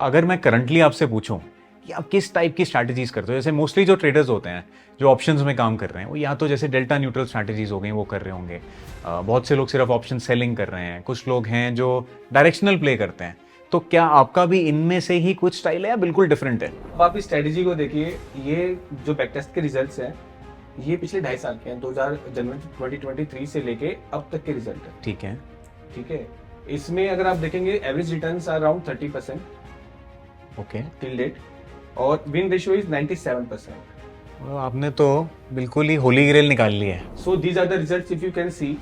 अगर मैं करंटली आपसे पूछूं कि आप किस टाइप की स्ट्रैटेजीज करते हो, जैसे मोस्टली जो ट्रेडर्स होते हैं जो ऑप्शंस में काम कर रहे हैं वो या तो जैसे डेल्टा न्यूट्रल स्ट्रैटेजीज हो गई वो कर रहे होंगे। बहुत से लोग सिर्फ ऑप्शन सेलिंग कर रहे हैं, कुछ लोग हैं जो डायरेक्शनल प्ले करते हैं। तो क्या आपका भी इनमें से ही कुछ स्टाइल है या बिल्कुल डिफरेंट है? अब आप इस स्ट्रेटेजी को देखिए, ये जो बैक टेस्ट के रिजल्ट्स हैं ये पिछले 2.5 साल के हैं, 2000 जनवरी 2023 से लेके अब तक के रिजल्ट है। ठीक है। ठीक है, इसमें अगर आप देखेंगे average returns are around 30% okay. Till date, और विन रेशियो इज 97%। आपने तो बिल्कुल ही होली ग्रेल निकाल ली है। So these are the results if you can see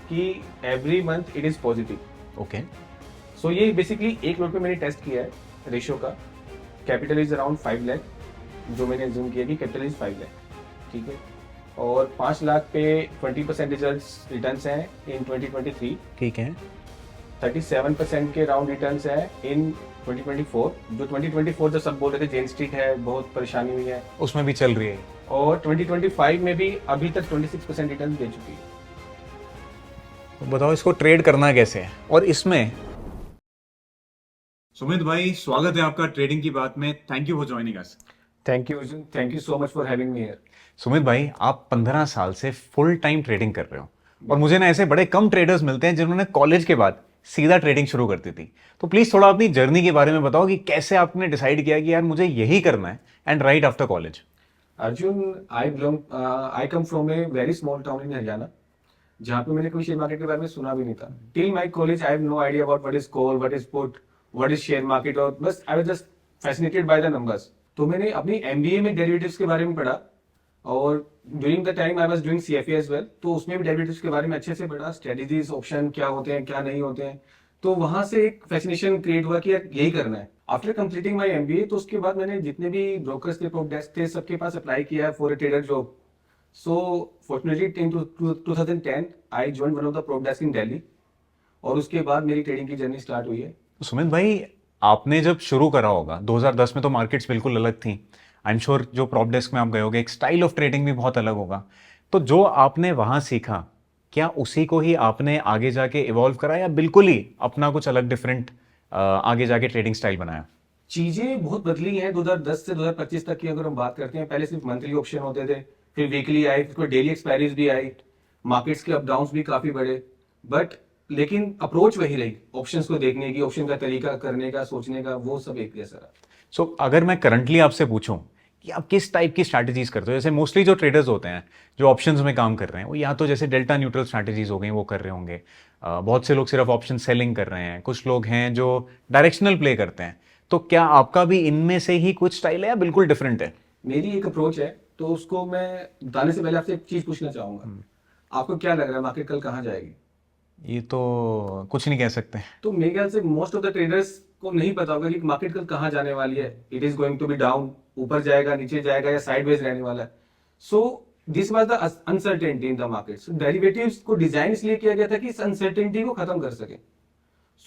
कि every month it is positive. Okay. So ये बेसिकली एक नोट पे मैंने टेस्ट किया है रेशियो का। कैपिटल इज अराउंड 5 लाख, जो मैंने एज्यूम किया कि कैपिटल इज 5 लाख। ठीक है, और 5 लाख पे 20% रिजल्ट्स रिटर्न्स हैं इन 2023। ठीक है। 37% के राउंड रिटर्न्स हैं इन 2024। जो 2024 जो सब बोल रहे थे जेन स्ट्रीट है, बहुत परेशानी हुई है, उसमें भी चल रही है। और 2025 में भी अभी तक 26% रिटर्न दे चुकी है। तो बताओ इसको ट्रेड करना कैसे है, और इसमें सुमित भाई स्वागत है आपका ट्रेडिंग की बात में। Thank you for joining us. Thank you so much for having me here. Sumit भाई, आप 15 साल से फुल टाइम ट्रेडिंग कर रहे हो, और मुझे ना ऐसे बड़े कम ट्रेडर्स मिलते हैं जिन्होंने कॉलेज के बाद सीधा ट्रेडिंग शुरू कर दी थी। तो प्लीज थोड़ा अपनी जर्नी के बारे में बताओ कि कैसे आपने डिसाइड किया कि यार मुझे यही करना है, and right after college. Arjun, I come from a very small town in Haryana, जहाँ पे मैंने कभी शेयर मार्केट के बारे में सुना भी नहीं था। Till my college I have no idea about what is call, what is put, what is share market, और बस I was just fascinated by the numbers. तो मैंने अपनी एमबीए में डेरिवेटिव्स के बारे में पढ़ा, और during the time I was doing CFA as well, तो उसमें भी डेरिवेटिव्स के बारे में अच्छे से पढ़ा, स्ट्रेटजीज, ऑप्शन क्या होते हैं क्या नहीं होते हैं। तो वहां से एक फैसिनेशन क्रिएट हुआ कि यार यही करना है। आफ्टर कंप्लीटिंग माय एमबीए, तो उसके बाद मैंने जितने भी ब्रोकर्स थे, प्रॉप डेस्क थे, सबके पास अप्लाई किया for a trader job. So fortunately in 2010 I joined one of the prop desk in Delhi, और उसके बाद मेरी ट्रेडिंग की जर्नी स्टार्ट हुई है। तो सुमित भाई, आपने जब शुरू करा होगा 2010 में, तो मार्केट्स बिल्कुल अलग थी। आई एम श्योर जो प्रॉप डेस्क में आप गए होगे, एक स्टाइल ऑफ ट्रेडिंग भी बहुत अलग होगा। तो जो आपने वहां सीखा, क्या उसी को ही आपने आगे जाके इवॉल्व करा, या बिल्कुल ही अपना कुछ अलग डिफरेंट आगे जाके ट्रेडिंग स्टाइल बनाया? चीजें बहुत बदली हैं 2010 से 2025 तक की अगर हम बात करते हैं। पहले सिर्फ मंथली ऑप्शन होते थे, फिर वीकली आई, फिर डेली एक्सपायरीज भी आई, मार्केट्स के अप डाउन्स भी काफी बढ़े, बट लेकिन अप्रोच वही रही, ऑप्शंस को देखने की, ऑप्शन का तरीका करने का, सोचने का, वो सब एक जैसा रहा। अगर मैं करंटली आपसे पूछूं कि आप किस टाइप की स्ट्रैटेजीज करते हो, जैसे मोस्टली जो ट्रेडर्स होते हैं जो ऑप्शंस में काम कर रहे हैं वो या तो जैसे डेल्टा न्यूट्रल स्ट्रैटेजीज हो गई वो कर रहे होंगे। बहुत से लोग सिर्फ ऑप्शन सेलिंग कर रहे हैं, कुछ लोग हैं जो डायरेक्शनल प्ले करते हैं। तो क्या आपका भी इनमें से ही कुछ स्टाइल है या बिल्कुल डिफरेंट है? मेरी एक अप्रोच है, तो उसको मैं बताने से पहले आपसे एक चीज पूछना चाहूंगा। आपको क्या लग रहा है मार्केट कल कहाँ जाएगी? ये तो कुछ नहीं कह सकते। तो मेरे ख्याल से मोस्ट ऑफ द ट्रेडर्स को नहीं पता होगा कि मार्केट कल कहाँ जाने वाली है। It is going to be down, ऊपर जाएगा, नीचे जाएगा, या साइडवेज रहने वाला है। So this was the uncertainty in the market. So derivatives को डिजाइन इसलिए किया गया था कि इस अनसर्टेनिटी को खत्म कर सके।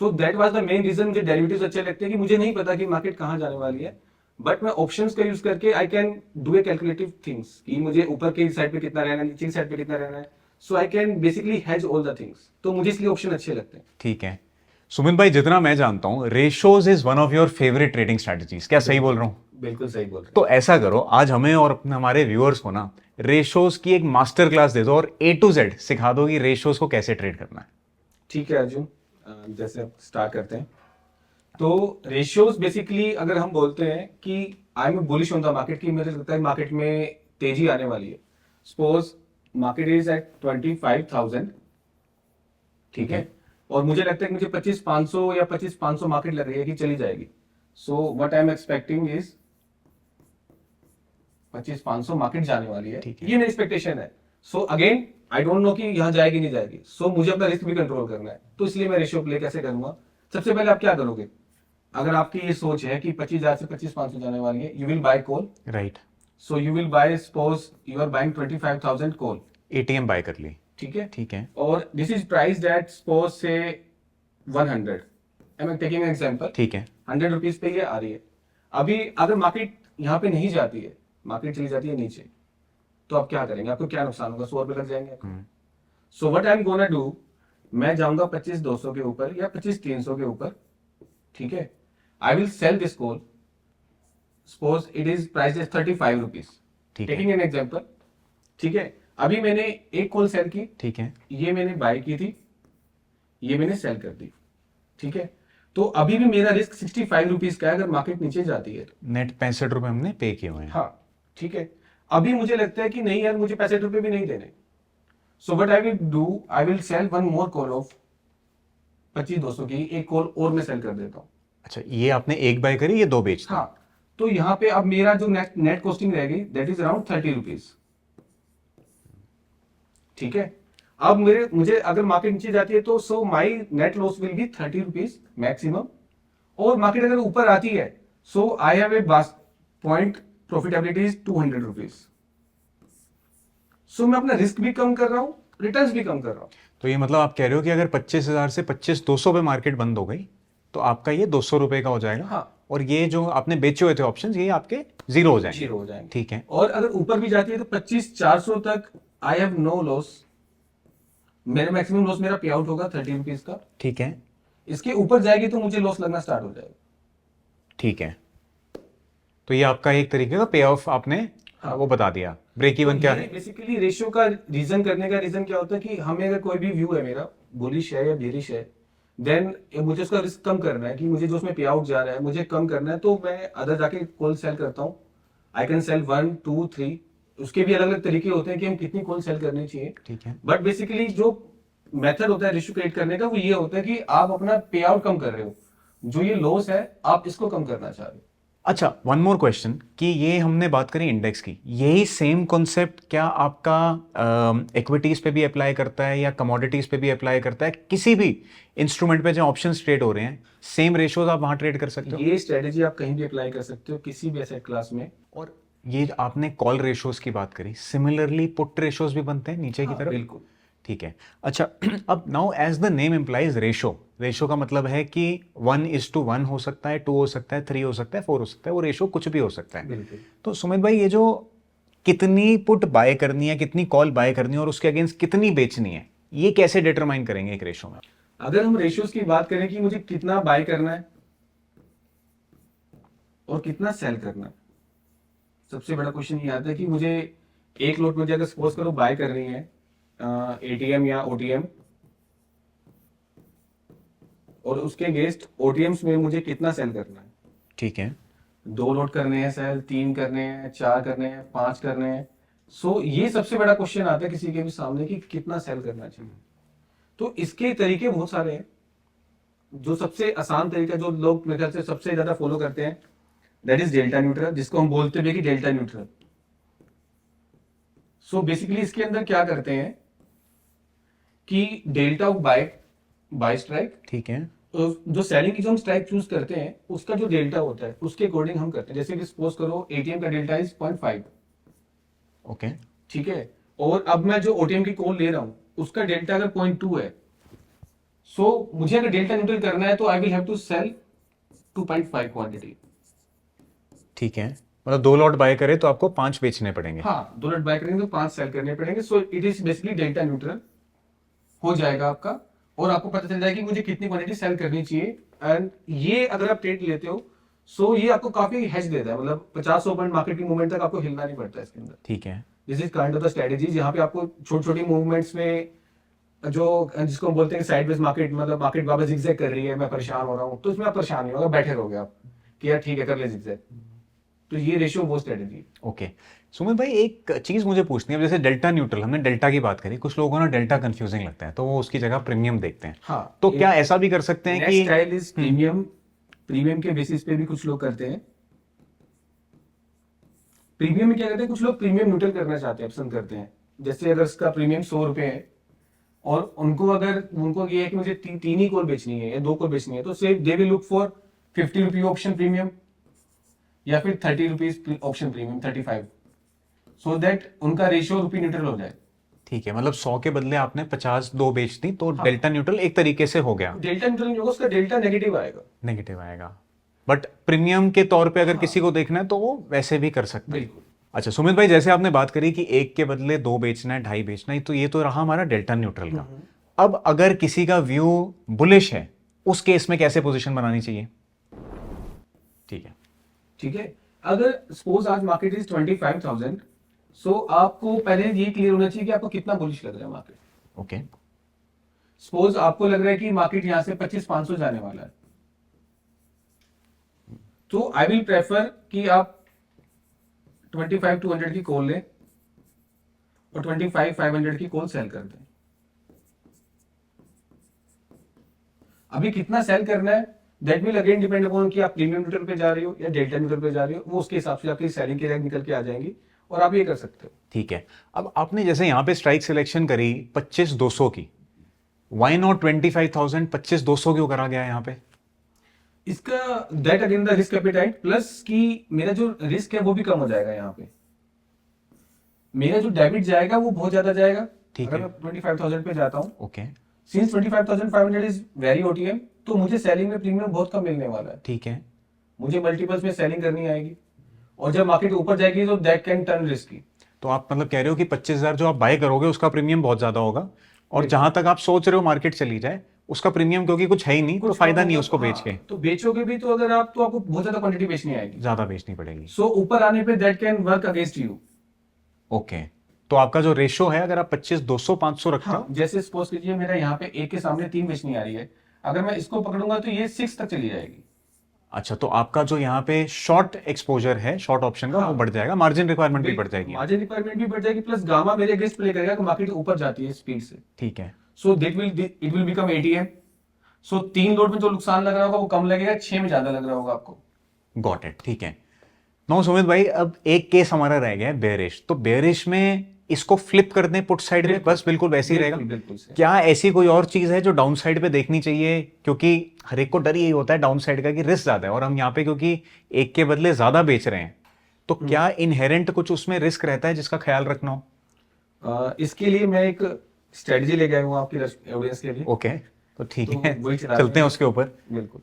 So that was the main reason मुझे डेरिवेटिव्स अच्छे लगते हैं, कि मुझे नहीं पता कि मार्केट कहाँ जाने वाली है, बट मैं ऑप्शंस का यूज करके I can do a calculative things, कि मुझे ऊपर की साइड पे कितना रहना है, नीचे की साइड पे कितना रहना है। So I can basically has all the things. तो मुझे इसलिए ऑप्शन अच्छे लगते हैं। ठीक है सुमित भाई, जितना मैं जानता हूं ratios is one of your favourite trading strategies, क्या सही बोल रहा हूं? बिल्कुल सही बोल रहे हैं। तो ऐसा करो, आज हमें और हमारे व्यूअर्स को ना रेशोज की एक मास्टर क्लास दे दो, और A to Z सिखा दो कि रेशोज को कैसे ट्रेड करना है। ठीक है अर्जुन, जैसे आप स्टार्ट करते हैं, तो रेशियोज बेसिकली अगर हम बोलते हैं कि I am bullish on the market, की मुझे लगता है मार्केट में तेजी आने वाली है। सपोज मार्केट इज एट 25,000, ठीक है, और मुझे लगता है कि मुझे 25,500 या 25,500 मार्केट लग रही है कि चली जाएगी। सो what I am expecting is 25,500 market जाने वाली है, ये मेरी एक्सपेक्टेशन है। So again I don't know कि यहाँ जाएगी नहीं जाएगी, सो मुझे अपना रिस्क भी कंट्रोल करना है, तो इसलिए मैं रेशियो प्ले कैसे करूंगा। सबसे पहले आप क्या करोगे, अगर आपकी ये सोच है कि 25,000 से 25,500 जाने वाली है, you will buy call, right. So you will buy, suppose you are buying 25,000 call, ATM buy कर ली। ठीक है, ठीक है। और this is priced at suppose say 100, I am taking an example, ठीक है। 100 रुपीज पे ये आ रही है। अभी अगर मार्केट यहाँ पे नहीं जाती है, मार्केट चली जाती है नीचे, तो आप क्या करेंगे, आपको क्या नुकसान होगा? 100 रुपए लग जाएंगे। सो what I am gonna do, मैं जाऊंगा 25,200 के ऊपर या 25,300 के ऊपर, ठीक है। I will sell this call, suppose it is price is 35 rupees, ठीक है। टेकिंग एन एग्जांपल, ठीक है। अभी मैंने एक कॉल सेल की, ठीक है, ये मैंने बाय की थी, ये मैंने सेल कर दी, ठीक है। तो अभी भी मेरा रिस्क 65 रुपीज का है अगर मार्केट नीचे जाती है तो। नेट 65 रुपए हमने पे किए हुए हैं। हाँ, ठीक है। अभी मुझे लगता है कि नहीं यार, मुझे 65 रुपए भी नहीं देने, so what I will do, I will sell one more call of 25-200 की, एक कॉल और मैं सेल कर देता हूँ। अच्छा, ये आपने एक बाय करी, ये दो बेच दी। हाँ, तो यहाँ पे अब मेरा जो नेट कॉस्टिंग रहेगी दैट इज अराउंड 30 रुपीज, ठीक है। अब मुझे अगर मार्केट नीचे जाती है तो so my net loss will be 30 rupees maximum, और मार्केट अगर ऊपर आती है so I have a point profitability is 200 rupees. So मैं अपना रिस्क भी कम कर रहा हूं, रिटर्न्स भी कम कर रहा हूं। तो ये मतलब आप कह रहे हो कि अगर 25,000 से 25,200 पे मार्केट बंद हो गई तो आपका ये 200 रुपए का हो जाएगा। हाँ, और ये जो आपने बेचे हुए थे ऑप्शन, ये आपके जीरो हो जाएंगे। जीरो हो जाएंगे, ठीक है। और अगर ऊपर भी जाती है तो 25,400 तक आई हैव नो लॉस, मेरा मैक्सिमम लॉस मेरा पे आउट होगा 30 रुपीज का। ठीक है। इसके ऊपर जाएगी तो मुझे लॉस लगना स्टार्ट हो जाएगा। ठीक है, तो ये आपका एक तरीके का पे ऑफ आपने हाँ, वो बता दिया। ब्रेक इवन क्या है? बेसिकली रेशियो का रीजन करने का रीजन क्या होता है कि हमें अगर कोई भी व्यू है मेरा बुलिश है या बेरिश है, देन मुझे उसका रिस्क कम करना है कि मुझे जो उसमें पे आउट जा रहा है मुझे कम करना है, तो मैं अदर जाके कॉल सेल करता हूँ। आई कैन सेल 1 2 3, उसके भी अलग अलग तरीके होते हैं कि हम कितनी कॉल सेल करनी चाहिए। ठीक है। बट बेसिकली जो मेथड होता है रेशियो क्रिएट करने का वो ये होता है कि आप अपना पे आउट कम कर रहे हो, जो ये लॉस है आप इसको कम करना चाह रहे हो। अच्छा, वन मोर क्वेश्चन कि ये हमने बात करी इंडेक्स की, यही सेम कॉन्सेप्ट क्या आपका इक्विटीज पे भी अप्लाई करता है या कमोडिटीज पे भी अप्लाई करता है? किसी भी इंस्ट्रूमेंट पे जो ऑप्शंस ट्रेड हो रहे हैं, सेम रेशियोज आप वहां ट्रेड कर सकते हो? ये स्ट्रेटेजी आप कहीं भी अप्लाई कर सकते हो किसी भी एसेट क्लास में। और ये आपने कॉल रेशियोज की बात करी, सिमिलरली पुट रेशियोज भी बनते हैं नीचे की तरफ? बिल्कुल। ठीक है। अच्छा, अब now as the name implies ratio, ratio का मतलब है कि 1:1 हो सकता है, 2 हो सकता है, 3 हो सकता है, 4 हो सकता है, वो रेशो कुछ भी हो सकता है। बिल्कुल। तो सुमित भाई, ये जो कितनी पुट बाय करनी है, कितनी कॉल बाय करनी है और उसके अगेंस्ट कितनी बेचनी है, ये कैसे डिटरमाइन करेंगे एक रेशो में? अगर हम रेशियोज की बात करें कि मुझे कितना बाय करना है और कितना सेल करना है, सबसे बड़ा क्वेश्चन ये आता है कि मुझे एक लॉट मुझे अगर सपोज करो बाय करनी है एटीएम या ओटीएम, और उसके अगेंस्ट ओटीएम्स में मुझे कितना सेल करना है। ठीक है। 2 लॉट करने हैं सेल, 3 करने हैं, 4 करने हैं, 5 करने हैं। सो ये सबसे बड़ा क्वेश्चन आता है किसी के भी सामने कि कितना सेल करना चाहिए। तो इसके तरीके बहुत सारे हैं। जो सबसे आसान तरीका जो लोग मेरे ख्याल से सबसे ज्यादा फॉलो करते हैं दैट इज डेल्टा न्यूट्रल, जिसको हम बोलते हैं कि डेल्टा न्यूट्रल। सो बेसिकली इसके अंदर क्या करते हैं कि डेल्टा ऑफ बाय स्ट्राइक, ठीक है। तो जो सेलिंग की जो हम स्ट्राइक चूज करते हैं उसका जो डेल्टा होता है उसके अकॉर्डिंग हम करते हैं। जैसे कि सपोज करो एटीएम का डेल्टा इज 0.5, ओके। ठीक है, और अब मैं जो ओटीएम की कॉल ले रहा हूं उसका डेल्टा अगर 0.2 है, सो मुझे अगर डेल्टा न्यूट्रल करना है तो I will have to sell 2.5 quantity. ठीक है, मतलब 2 लॉट बाय करे तो आपको 5 बेचने पड़ेंगे। हाँ, 2 लॉट बाय करेंगे तो 5 सेल करने पड़ेंगे। So it is basically delta neutral हो जाएगा आपका, और आपको पता चल जाएगा कि मुझे कितनी क्वांटिटी सेल करनी चाहिए। एंड ये अगर आप ट्रेड लेते हो सो ये आपको काफी हेज देता है, मतलब 50-100 पॉइंट मार्केट की मूवमेंट तक आपको हिलना नहीं पड़ता है इसके अंदर। ठीक है। This is kind of the strategy जहां पे आपको छोटी छोटी मूवमेंट्स में जो जिसको हम बोलते हैं साइडवेज मार्केट, मतलब मार्केट वापस जिगजैग कर रही है, मैं परेशान हो रहा हूँ, तो इसमें आप परेशान नहीं होगा, बैठे रहोगे आप कि यार ठीक है कर ले जिगजैग। तो ये रेशियो वो स्ट्रेटेजी। ओके, सुमित भाई एक चीज मुझे पूछनी है, जैसे डेल्टा न्यूट्रल, हमने डेल्टा की बात करी, कुछ लोगों को ना डेल्टा कंफ्यूजिंग लगता है तो वो उसकी जगह प्रीमियम देखते हैं। हाँ, तो क्या ऐसा भी कर सकते हैं कि स्टाइल इज प्रीमियम, प्रीमियम के बेसिस पे भी कुछ लोग करते हैं। प्रीमियम में क्या करते हैं, कुछ लोग प्रीमियम न्यूट्रल करना चाहते हैं, पसंद करते हैं। जैसे अगर इसका प्रीमियम 100 रुपए है और उनको ये है कि मुझे 3 ही कॉल बेचनी है या 2 कॉल बेचनी है, तो से they will look for 50 rupee option premium या फिर 30 rupees option premium 35, so that उनका रेशियो रुपी न्यूट्रल हो जाए। ठीक है, मतलब 100 के बदले आपने 50 2 बेच दी तो डेल्टा न्यूट्रल एक तरीके से हो गया। डेल्टा न्यूट्रल नहीं होगा, उसका डेल्टा नेगेटिव आएगा, नेगेटिव आएगा, बट प्रीमियम के तौर पे अगर किसी को देखना है तो वो वैसे भी कर सकता है। बिल्कुल। अच्छा सुमित भाई, जैसे आपने बात करी कि 1 के बदले 2 बेचना है, 2.5 बेचना है, तो ये तो रहा हमारा डेल्टा न्यूट्रल का। अब अगर किसी का व्यू बुलिश है, उस केस में कैसे पोजीशन बनानी चाहिए? ठीक है। ठीक है, अगर सपोज आज मार्केट इज 25,000, सो आपको पहले ये क्लियर होना चाहिए कि आपको कितना बुलिश लग रहा है मार्केट। ओके। सपोज आपको लग रहा है कि मार्केट यहां से 25,500 जाने वाला है, तो आई विल प्रेफर कि आप 25,200 की कॉल लें और 25,500 की कॉल सेल कर दें। अभी कितना सेल करना है that will again depend upon कि आप प्रीमियम न्यूट्रल पे जा रहे हो या डेल्टा न्यूट्रल पे जा रहे हो, वो उसके हिसाब से आपकी सेलिंग की रैंक निकल के आ जाएंगी और आप ये कर सकते हो। ठीक है। अब आपने जैसे यहाँ पे स्ट्राइक सिलेक्शन करी 25,200 की, वाई नॉट 25,000? 25,200 क्यों करा गया यहाँ पे? इसका that again the risk appetite plus कि मेरा जो रिस्क है वो भी कम हो जाएगा। यहाँ पे मेरा जो डेबिट जाएगा वो बहुत ज्यादा जाएगा। ठीक अगर है। मैं 25,000 पे जाता हूँ, okay. Since 25,500 is very OTM, तो मुझे सेलिंग में प्रीमियम बहुत कम मिलने वाला है। ठीक है। मुझे मल्टीपल्स में सेलिंग करनी आएगी और जब मार्केट ऊपर जाएगी तो दैट कैन टर्न रिस्की। तो आप मतलब कह रहे हो कि 25,000 जो आप बाय करोगे उसका प्रीमियम बहुत ज्यादा होगा, और बिल्कुल। जहां तक आप सोच रहे हो मार्केट चली जाए उसका प्रीमियम क्योंकि कुछ है ही नहीं, तो फायदा नहीं है उसको बेच के। तो बेचोगे भी तो अगर आप, तो आपको बहुत ज्यादा क्वांटिटी बेचनी आएगी, ज्यादा बेचनी पड़ेगी। सो ऊपर आने पे that can work against you. Okay. तो आपका जो रेशो है, अगर आप 25,200 500 रखते हाँ, हो। जैसे सपोज कीजिए मेरा यहाँ पे एक के सामने 3 बेचनी आ रही है, अगर मैं इसको पकड़ूंगा तो ये 6 तक चली जाएगी। अच्छा, तो आपका जो यहाँ पे शॉर्ट एक्सपोजर है, शॉर्ट ऑप्शन का, हाँ। वो बढ़ जाएगा, मार्जिन रिक्वायरमेंट भी बढ़ जाएगी। मार्जिन रिक्वायरमेंट भी बढ़ जाएगी प्लस गामा मेरे अगेंस्ट प्ले करेगा कि मार्केट ऊपर जाती है स्पीड से। ठीक है। So it will become ATM. So 3 load में जो नुकसान लग रहा होगा वो कम लगेगा, 6 में ज्यादा लग रहा होगा आपको। Got it. ठीक है। नो सुमित भाई, अब एक केस हमारा रह गया है बेयरिश। तो बेयरिश में इसको फ्लिप कर दें पुट साइड में, बस बिल्कुल वैसे ही रहेगा? बिल्कुल सही। क्या ऐसी कोई और चीज है जो डाउन साइड पे देखनी चाहिए? क्योंकि हर एक को डर यही होता है डाउन साइड का कि रिस्क ज्यादा है, और हम यहाँ पे क्योंकि एक के बदले ज्यादा बेच रहे हैं, तो क्या इनहेरेंट कुछ उसमें रिस्क रहता है जिसका ख्याल रखना हो? इसके लिए मैं एक स्ट्रेटजी लेके आया हूँ आपकी ऑडियंस के लिए। ओके, तो ठीक तो है, वही चलाते चलते हैं हैं। उसके ऊपर। बिल्कुल।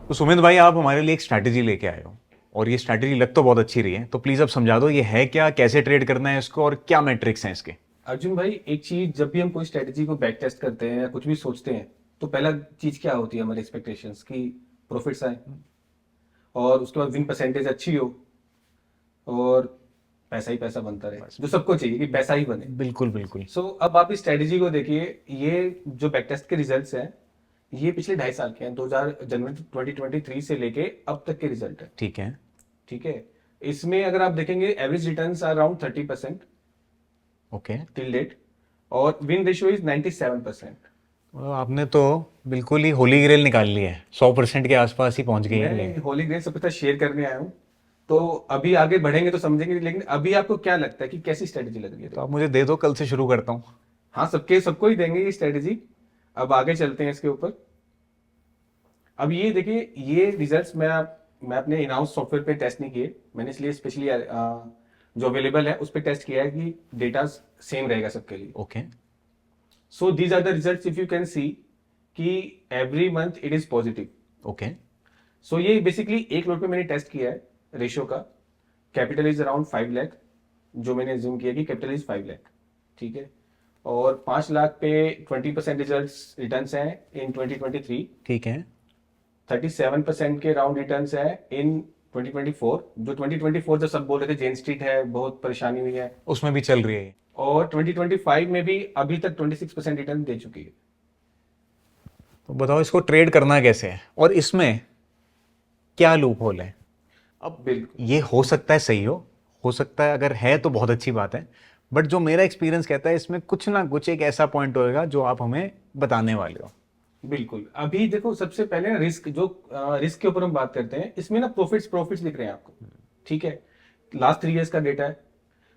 तो सुमित भाई, आप हमारे लिए एक स्ट्रैटेजी लेके आए हो, और ये स्ट्रैटेजी लग तो बहुत अच्छी रही है, तो प्लीज अब समझा दो ये है क्या, कैसे ट्रेड करना है इसको, और क्या मैट्रिक्स हैं इसके? अर्जुन भाई, एक चीज, जब भी हम कोई स्ट्रेटजी को बैक टेस्ट करते हैं या कुछ भी सोचते हैं, तो पहला चीज क्या होती है हमारी एक्सपेक्टेशंस की? प्रॉफिट्स आए और उसके बाद विन परसेंटेज अच्छी हो और पैसा ही पैसा बनता रहे, जो सबको चाहिए कि पैसा ही बने। बिल्कुल बिल्कुल। सो अब आप इस स्ट्रेटजी को देखिए, ये जो बैक टेस्ट के रिजल्ट्स हैं ये पिछले 2.5 साल के हैं, 2000 जनवरी 2023 से लेके अब तक के रिजल्ट है। ठीक है। ठीक है, इसमें अगर आप देखेंगे average returns are around 30% okay. Till date, और विन रेशियो इज 97%। आपने तो बिल्कुल ही होली ग्रेल निकाल ली है, 100% के आसपास ही पहुंच गई है। मैं होली ग्रेल सबके साथ शेयर करने आया हूँ, तो अभी आगे बढ़ेंगे तो समझेंगे, लेकिन अभी आपको क्या लगता है कि कैसी स्ट्रेटजी लग रही है? तो आप मुझे दे दो, कल से शुरू करता हूँ। हाँ, सबको ही देंगे ये स्ट्रेटजी। अब आगे चलते हैं इसके ऊपर। अब ये देखिए, ये रिजल्ट्स मैं अपने इन हाउस सॉफ्टवेयर पे टेस्ट नहीं किए, मैंने इसलिए स्पेशली जो अवेलेबल है उस पर टेस्ट किया है कि डेटा सेम रहेगा सबके लिए। Okay. So these are the results, if you can see कि every month it is positive. Okay. So ये बेसिकली एक लोड पे मैंने टेस्ट किया है रेशियो का। कैपिटल इज अराउंड 5 लाख, जो मैंने एज्यूम किया कि कैपिटल इज 5 लाख। ठीक है, और 5 लाख पे 20% रिटर्न हैं इन 2023। ठीक है। 37% के राउंड रिटर्न्स है इन 2024। जो 2024 जो सब बोल रहे थे जेन स्ट्रीट है, बहुत परेशानी हुई है, उसमें भी चल रही है ये। और 2025 में भी अभी तक 26% रिटर्न दे चुकी है। तो बताओ इसको ट्रेड करना कैसे है, और इसमें क्या लूप होल है? अब बिल्कुल। ये हो सकता है सही हो सकता है, अगर है तो बहुत अच्छी बात है, बट जो मेरा एक्सपीरियंस कहता है इसमें कुछ ना कुछ एक ऐसा पॉइंट होएगा जो आप हमें बताने वाले हो। बिल्कुल, अभी देखो, सबसे पहले रिस्क, जो रिस्क के ऊपर हम बात करते हैं, इसमें ना प्रॉफिट्स दिख रहे हैं आपको। ठीक है, लास्ट 3 इयर्स का डेटा है,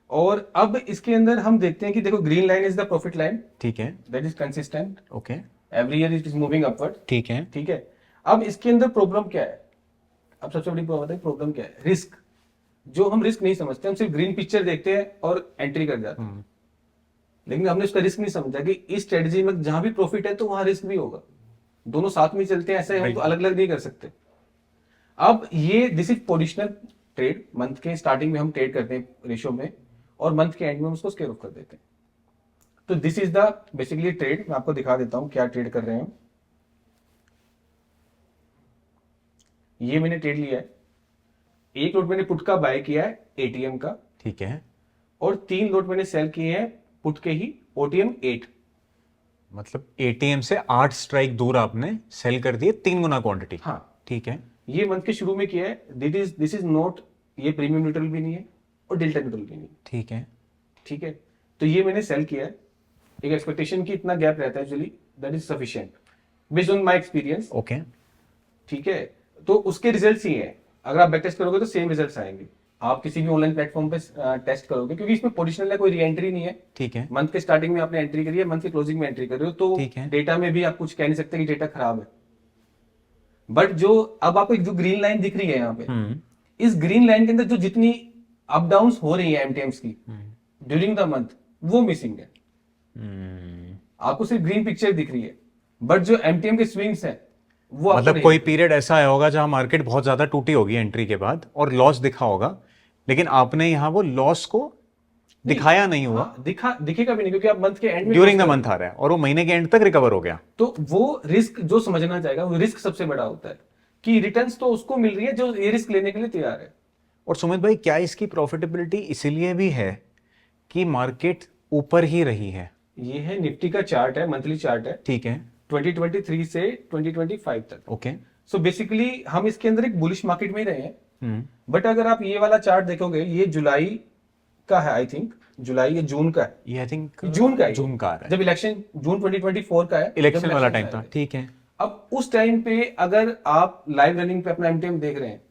और अब इसके अंदर हम देखते हैं कि देखो, green line is the profit line. ठीक है। That is consistent, okay. Every year it is moving upward. ठीक है। ठीक है, अब इसके अंदर प्रॉब्लम क्या है? अब सबसे बड़ी प्रॉब्लम क्या है? रिस्क। जो हम रिस्क नहीं समझते, हम सिर्फ ग्रीन पिक्चर देखते हैं और एंट्री कर जाते हैं, लेकिन हमने उसका रिस्क नहीं समझा कि इस स्ट्रेटजी में जहां भी प्रॉफिट है तो वहां रिस्क भी होगा। दोनों साथ में चलते हैं, ऐसे हम तो अलग अलग नहीं कर सकते। अब ये this is positional trade, month के स्टार्टिंग में हम ट्रेड करते हैं रेशियो में, और मंथ के एंड में उसको स्केल ऑफ कर देते हैं। तो this is the basically trade. मैं आपको दिखा देता हूं क्या ट्रेड कर रहे हैं। ये मैंने ट्रेड लिया है एक लॉट मैंने पुट का बाय किया है एटीएम का, ठीक है, और 3 लॉट मैंने सेल किए हैं पुट के ही ओटीएम 8। मतलब एटीएम से 8 स्ट्राइक दूर आपने सेल कर दिए 3 गुना क्वांटिटी। हाँ, ठीक है, ये मंथ के शुरू में किया है। दिस इज नॉट, ये प्रीमियम न्यूट्रल भी नहीं है और डेल्टा न्यूट्रल भी नहीं है। ठीक है, ठीक है, तो ये मैंने सेल किया है। एक एक्सपेक्टेशन की इतना गैप रहता है actually, that is sufficient based on my experience. Okay, ठीक है, तो उसके रिजल्ट्स ही हैं। अगर आप बैक टेस्ट करोगे तो सेम रिजल्ट्स आएंगे। आप किसी भी ऑनलाइन प्लेटफॉर्म पे टेस्ट करोगे, क्योंकि इसमें पोजिशनल है, कोई री एंट्री नहीं है। ठीक है, मंथ के स्टार्टिंग में आपने एंट्री करी है, मंथ के क्लोजिंग में एंट्री कर रहे हो, तो ठीक है। डेटा में भी आप कुछ कह नहीं सकते कि डेटा खराब है। बट जो अब आपको जो ग्रीन लाइन दिख रही है यहाँ पे, इस ग्रीन लाइन के अंदर जो जितनी अप डाउन हो रही है एमटीएम्स की ड्यूरिंग द मंथ, वो मिसिंग है। आपको सिर्फ ग्रीन पिक्चर दिख रही है, बट जो एमटीएम के स्विंग्स हैं वो आपको मतलब नहीं कोई दिख पीरियड ऐसा आया होगा जहां मार्केट बहुत ज्यादा टूटी होगी एंट्री के बाद और लॉस दिखा होगा, लेकिन आपने यहाँ वो लॉस को दिखाया नहीं हुआ। हाँ, दिखेगा भी नहीं, क्योंकि आप मंथ के एंड में ड्यूरिंग द close कर मंथ आ रहा है और वो महीने के एंड तक रिकवर हो गया। तो वो रिस्क जो समझना चाहेगा, वो रिस्क सबसे बड़ा होता है कि रिटर्न्स तो उसको मिल रही है जो ये रिस्क लेने के लिए तैयार है। और सुमित भाई, क्या इसकी प्रॉफिटेबिलिटी इसीलिए भी है कि मार्केट ऊपर ही रही है? ये है निफ्टी का चार्ट है, मंथली चार्ट है, ठीक है, 2023 से 2025 तक। ओके, सो बेसिकली हम इसके अंदर एक बुलिश मार्केट में ही रहे हैं। बट अगर आप ये वाला चार्ट देखोगे, ये जुलाई का है, आई थिंक जुलाई या जून का है, ये आई थिंक जून का है, जून का आ रहा है, जब इलेक्शन, जून 2024 का है, इलेक्शन जब वाला elections टाइम आए था। थे। ठीक है, अब उस टाइम पे अगर आप लाइव रनिंग पे अपना एमटीएम देख रहे हैं,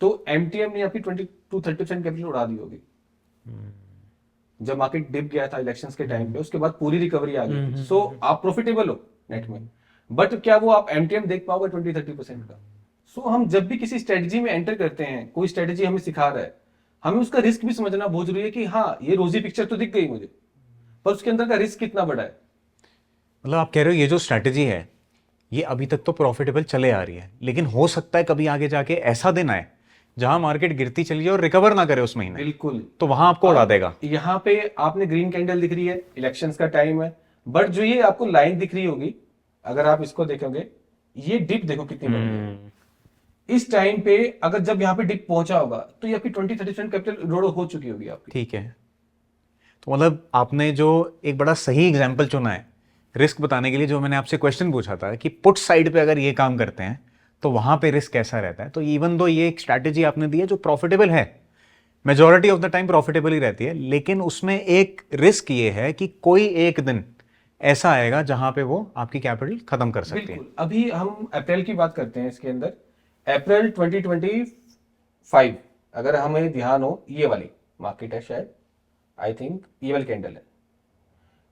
तो एमटीएम ने आपकी 20 to 30% कैपिटल उड़ा दी होगी। जब मार्केट डिप गया था इलेक्शंस के टाइम पे, उसके बाद पूरी रिकवरी आ गई थी। सो आप प्रॉफिटेबल हो नेट में, बट क्या वो आप एमटीएम देख पाओगे 20-30% का? सो हम जब भी किसी स्ट्रेटजी में एंटर करते हैं, कोई स्ट्रेटजी हमें सिखा रहा है, हमें उसका रिस्क भी समझना बहुत जरूरी है कि हाँ, ये रोजी पिक्चर तो दिख गई मुझे, पर उसके अंदर का रिस्क कितना बड़ा है। मतलब आप कह रहे हो ये जो स्ट्रैटेजी है ये अभी तक तो प्रॉफिटेबल चले आ रही है, लेकिन हो सकता है कभी आगे जाके ऐसा दिन आए जहां मार्केट गिरती चली जाए और रिकवर ना करे उस महीने, बिल्कुल, तो वहां आपको उड़ा देगा। यहाँ पे आपने ग्रीन कैंडल दिख रही है, इलेक्शंस का टाइम है, बट जो ये आपको लाइन दिख रही होगी, अगर आप इसको देखोगे, ये डिप देखो कितनी बड़ी है। इस टाइम पे अगर जब यहाँ पे डिप पहुंचा होगा, तो ये आपकी 20-30% कैपिटल रोड हो चुकी होगी आपकी। ठीक है, तो मतलब आपने जो एक बड़ा सही एग्जाम्पल चुना है रिस्क बताने के लिए, जो मैंने आपसे क्वेश्चन पूछा था कि पुट साइड पे अगर ये काम करते हैं तो वहां पे रिस्क कैसा रहता है। तो इवन दो ये एक स्ट्रैटेजी आपने दी है जो प्रॉफिटेबल है, majority of the time profitable ही रहती है, लेकिन उसमें एक रिस्क ये है कि कोई एक दिन ऐसा आएगा जहां पे वो आपकी कैपिटल खत्म कर सकती है। बिल्कुल, अभी हम अप्रैल की बात करते हैं इसके अंदर, अप्रैल 2025, अगर हमें ध्यान हो, ये वाली मार्केट है शायद, आई थिंक ये वाली कैंडल है,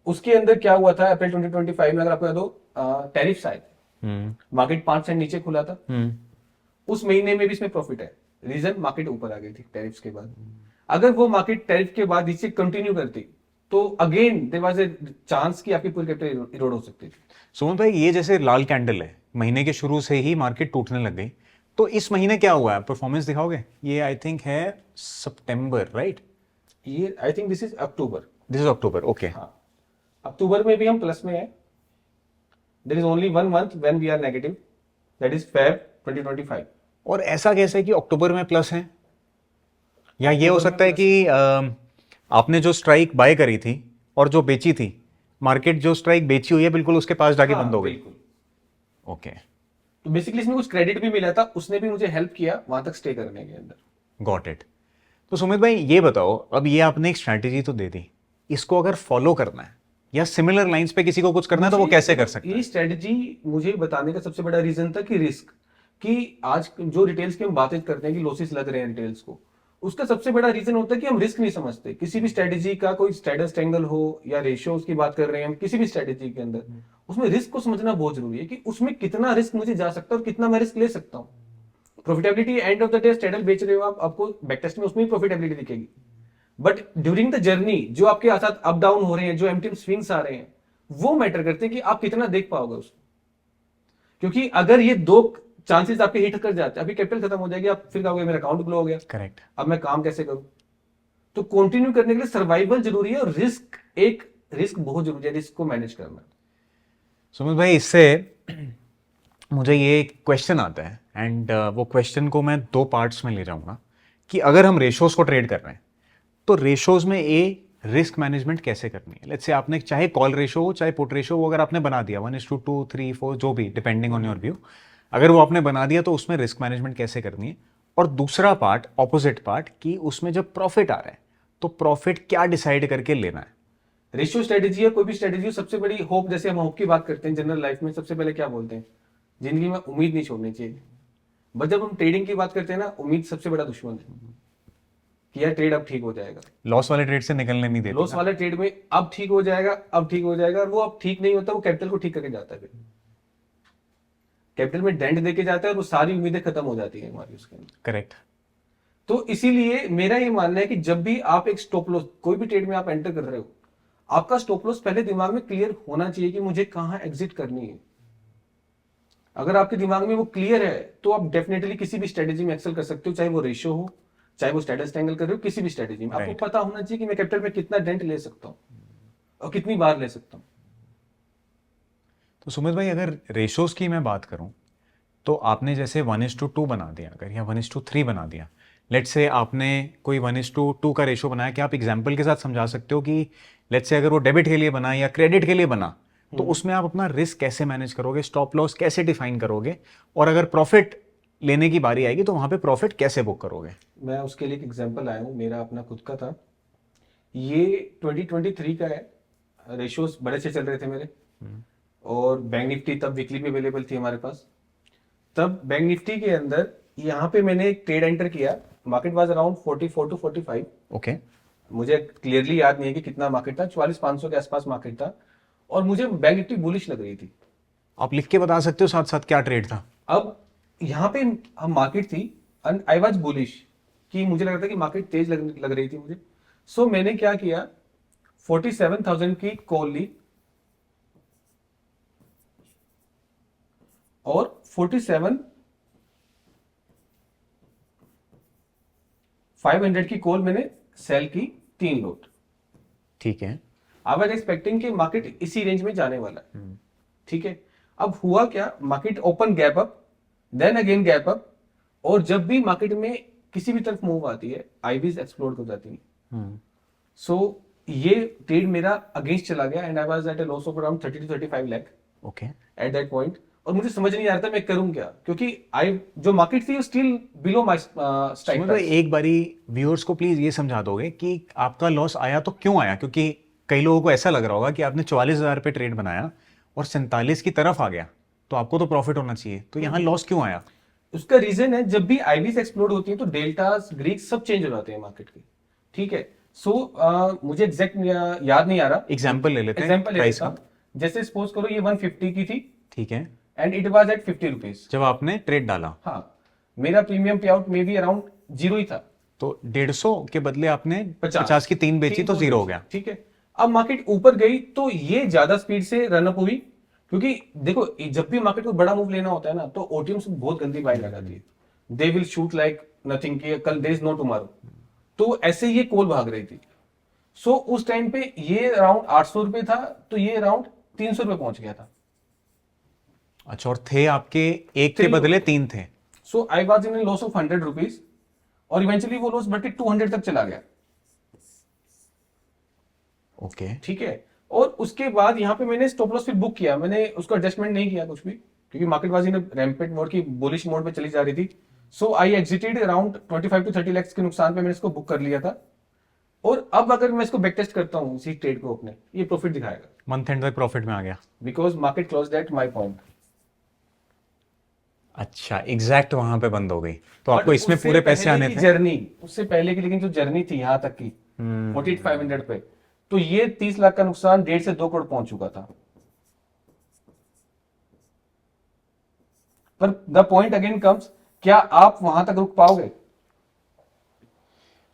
उसके अंदर क्या हुआ था अप्रैल 2025 में, अगर आपको याद हो, टैरिफ्स आए थे, मार्केट 5% नीचे खुला था। उस महीने में भी इसमें प्रॉफिट है, रीजन मार्केट ऊपर आ गई थी टैरिफ्स के बाद। अगर वो मार्केट टैरिफ के बाद नीचे कंटिन्यू करती, तो again there was a chance कि आपकी पूरी कैपिटल इरोड हो सकती थी। सुमन भाई, ये जैसे लाल कैंडल है, महीने के शुरू से ही मार्केट टूटने लग गई, तो इस महीने क्या हुआ है, परफॉर्मेंस दिखाओगे? ये आई थिंक है सितंबर, राइट? ये I think this is October. This is October, okay. हाँ, अक्टूबर में भी हम प्लस में है। There is only one month when we are negative, that is Feb 2025। और ऐसा कैसे है कि अक्टूबर में प्लस है? या ये हो सकता है कि आपने जो स्ट्राइक बाय करी थी और जो बेची थी, मार्केट जो स्ट्राइक बेची हुई है बिल्कुल उसके पास जाके बंद हो गई। बिल्कुल। ओके, तो बेसिकली इसमें कुछ क्रेडिट भी मिला था, उसने भी मुझे हेल्प किया वहां तक स्टे करने के अंदर। Got it. तो सुमित भाई ये बताओ, अब ये आपने एक स्ट्रैटेजी तो दे दी, इसको अगर फॉलो करना है या सिमिलर लाइंस पे किसी को कुछ करना है तो वो कैसे कर सकता है? ये स्ट्रेटजी मुझे बताने का सबसे बड़ा रीजन था कि रिस्क, कि आज जो रिटेल्स की हम बातें करते हैं कि लॉसेस लग रहे हैं रिटेल्स को, उसका सबसे बड़ा रीजन होता है कि हम रिस्क नहीं समझते। किसी भी स्ट्रेटजी का कोई स्टेटस एंगल हो या रेशियो की बात कर रहे हैं हम किसी भी स्ट्रेटजी के अंदर, उसमें रिस्क को समझना बहुत जरूरी है कि उसमें कितना रिस्क मुझे जा सकता है और कितना मैं रिस्क ले सकता हूँ। Profitability end of the day straddle बेच रहे हो आप, आपको बैक टेस्ट में उसमें प्रॉफिटेबिलिटी दिखेगी, बट ड्यूरिंग द जर्नी जो आपके साथ अप डाउन हो रहे हैं, जो एमटीएम स्विंग्स आ रहे हैं, वो मैटर करते हैं कि आप कितना देख पाओगे उसको। क्योंकि अगर ये दो चांसेस आपके हिट कर जाते हैं, आपकी कैपिटल खत्म हो जाएगी, आप फिर कहोगे मेरा अकाउंट ग्लो हो गया, करेक्ट, अब मैं काम कैसे करूं। तो कंटिन्यू करने के लिए सर्वाइवल जरूरी है और रिस्क बहुत जरूरी है, रिस्क को मैनेज करना। सुमित भाई, इससे मुझे ये एक क्वेश्चन आता है एंड वो क्वेश्चन को मैं 2 पार्ट्स में ले जाऊंगा। कि अगर हम रेशोज को ट्रेड कर रहे हैं तो रेशोज में रिस्क मैनेजमेंट कैसे करनी है। लेट्स से आपने चाहे कॉल रेशो हो चाहे पुट रेशो हो, अगर आपने बना दिया 1:2, 3, 4 जो भी डिपेंडिंग ऑन योर व्यू, अगर वो आपने बना दिया तो उसमें रिस्क मैनेजमेंट कैसे करनी है। और दूसरा पार्ट, ऑपोजिट पार्ट, कि उसमें जब प्रॉफिट आ रहा है तो प्रॉफिट क्या डिसाइड करके लेना है। रेशियो स्ट्रेटेजी या कोई भी स्ट्रेटेजी, सबसे बड़ी होप, जैसे हम होप की बात करते हैं जनरल लाइफ में, सबसे पहले क्या बोलते हैं, जिंदगी में उम्मीद नहीं छोड़नी चाहिए। बट जब हम ट्रेडिंग की बात करते हैं ना, उम्मीद सबसे बड़ा दुश्मन है कि यार ट्रेड अब ठीक हो जाएगा। लॉस वाले ट्रेड से निकलने नहीं देते। लॉस वाले ट्रेड में अब ठीक हो जाएगा, अब ठीक हो जाएगा, और वो अब ठीक नहीं होता, वो कैपिटल को ठीक करके जाता है, फिर कैपिटल में डेंट देके जाता है और वो सारी उम्मीदें खत्म हो जाती है हमारी उसके अंदर। करेक्ट। तो इसीलिए मेरा ये मानना है कि जब भी आप एक स्टॉप लॉस, कोई भी ट्रेड में आप एंटर कर रहे हो, आपका स्टॉप लॉस पहले दिमाग में क्लियर होना चाहिए कि मुझे कहां एग्जिट करनी है। अगर आपके दिमाग में वो क्लियर है तो आप डेफिनेटली किसी भी स्ट्रेटेजी में एक्सेल कर सकते हो, चाहे वो रेशियो हो, चाहे वो स्टेटस ट्रायंगल कर रहे हो, किसी भी स्ट्रेटेजी में आपको पता होना चाहिए कि मैं कैपिटल में कितना डेंट ले सकता हूं और कितनी बार ले सकता हूं। तो सुमित भाई, अगर रेशोज की मैं बात करूं तो आपने जैसे 1:2 बना दिया अगर, या 1:3 बना दिया, लेट्स से आपने कोई 1:2 का रेशो बनाया, क्या आप एग्जाम्पल के साथ समझा सकते हो कि लेट्स से अगर वो डेबिट के लिए बना या क्रेडिट के लिए बना तो उसमें आप अपना रिस्क कैसे मैनेज करोगे, स्टॉप लॉस कैसे डिफाइन करोगे, और अगर प्रॉफिट लेने की बारी आएगी तो वहां पे प्रॉफिट कैसे बुक करोगे। मैं उसके लिए एक एग्जांपल आया हूँ, मेरा अपना खुद का था, ये 2023 का है। रेशियोज बड़े अच्छे चल रहे थे मेरे, और बैंक निफ्टी तब वीकली भी अवेलेबल थी हमारे पास। तब बैंक निफ्टी के अंदर यहाँ पे मैंने एक ट्रेड एंटर किया, market was around 44 to 45। Okay. मुझे क्लियरली याद नहीं है कि कितना मार्केट था, 44,500 के आसपास मार्केट था, और मुझे बैंक निफ्टी बुलिश लग रही थी। आप लिख के बता सकते हो साथ साथ क्या ट्रेड था। अब यहाँ पे हम मार्केट थी एंड आई वाज बुलिश, कि मुझे लग रहा था कि मार्केट तेज लग रही थी मुझे। सो मैंने क्या किया, 47,000 की कॉल ली और 47,500 की कॉल मैंने सेल की, 3 लॉट। ठीक है। आई वाज एक्सपेक्टिंग कि मार्केट इसी रेंज में जाने वाला है। ठीक है। अब हुआ क्या, market open gap up, then again gap up, और जब भी मार्केट में किसी भी तरफ मूव आती है आईवीज एक्सप्लोड हो जाती है। सो ये ट्रेड मेरा अगेंस्ट चला गया and I was at a loss of around 30 to 35 lakh okay at that point. और मुझे समझ नहीं आ रहा था मैं करूं क्या, क्योंकि आई जो मार्केट थी still below my strike price. एक बारी व्यूअर्स को प्लीज ये समझा दोगे कि आपका लॉस आया तो क्यों आया, क्योंकि कई लोगों को ऐसा लग रहा होगा कि आपने 44,000 पे ट्रेड बनाया और 47 की तरफ आ गया तो आपको तो प्रॉफिट होना चाहिए, तो यहाँ लॉस क्यों आया। उसका रीजन है, जब भी आईवीज एक्सप्लोड होती है तो डेल्टास ग्रीक सब चेंज हो जाते हैं मार्केट के। ठीक है। सो मुझे एग्जैक्ट याद नहीं आ रहा, एग्जाम्पल ले लेते हैं एग्जाम्पल ले प्राइस लेता का। हूं। जैसे सपोज करो ये 150 की थी ठीक है। And it was at 50 rupees जब आपने ट्रेड डाला। हाँ, मेरा प्रीमियम पे आउट में भी अराउंड 0 ही था, तो 150 के बदले आपने 50 50 की 3 बेची तो 0 हो गया। ठीक है। अब मार्केट ऊपर गई तो ये ज्यादा स्पीड से रनअप हुई, क्योंकि देखो जब भी मार्केट को बड़ा मूव लेना होता है ना तो ओटीएम से बहुत गंदी बाइंग आ जाती है, they will shoot like nothing कि कल देयर इज नो टुमारो। तो ऐसे ये कॉल भाग रही थी। सो उस टाइम पे ये अराउंड 800 रुपए था, तो ये अराउंड 300 रुपए पहुंच गया था। अच्छा, और थे आपके एक के बदले 3 थे। So I was in loss of 100 rupees, और इवेंचुअली वो लॉस बढ़ के 200 तक चला गया। ओके। ठीक है। और उसके बाद यहाँ पे मैंने स्टॉप लॉस फिर बुक किया, मैंने उसको एडजस्टमेंट नहीं किया कुछ भी, क्योंकि market was in rampant mode की बुलिश मोड पे चली जा रही थी। सो आई एग्जिटेड अराउंड 25 to 30 लाख के नुकसान पे मैंने इसको बुक कर लिया था। और अब अगर मैं इसको बैक टेस्ट करता हूँ इसी ट्रेड को अपने, ये प्रॉफिट दिखाएगा, मंथ एंड तक प्रॉफिट में आ गया। Because market closed at my point. अच्छा, एग्जैक्ट वहां पे बंद हो गई, तो आपको इसमें पूरे पैसे आने थे। जर्नी उससे पहले की, लेकिन जो जर्नी थी यहाँ तक की 48,500 पे, तो ये 30 लाख का नुकसान 1.5 से 2 करोड़ पहुंच चुका था। पर द पॉइंट अगेन कम्स, क्या आप वहां तक रुक पाओगे।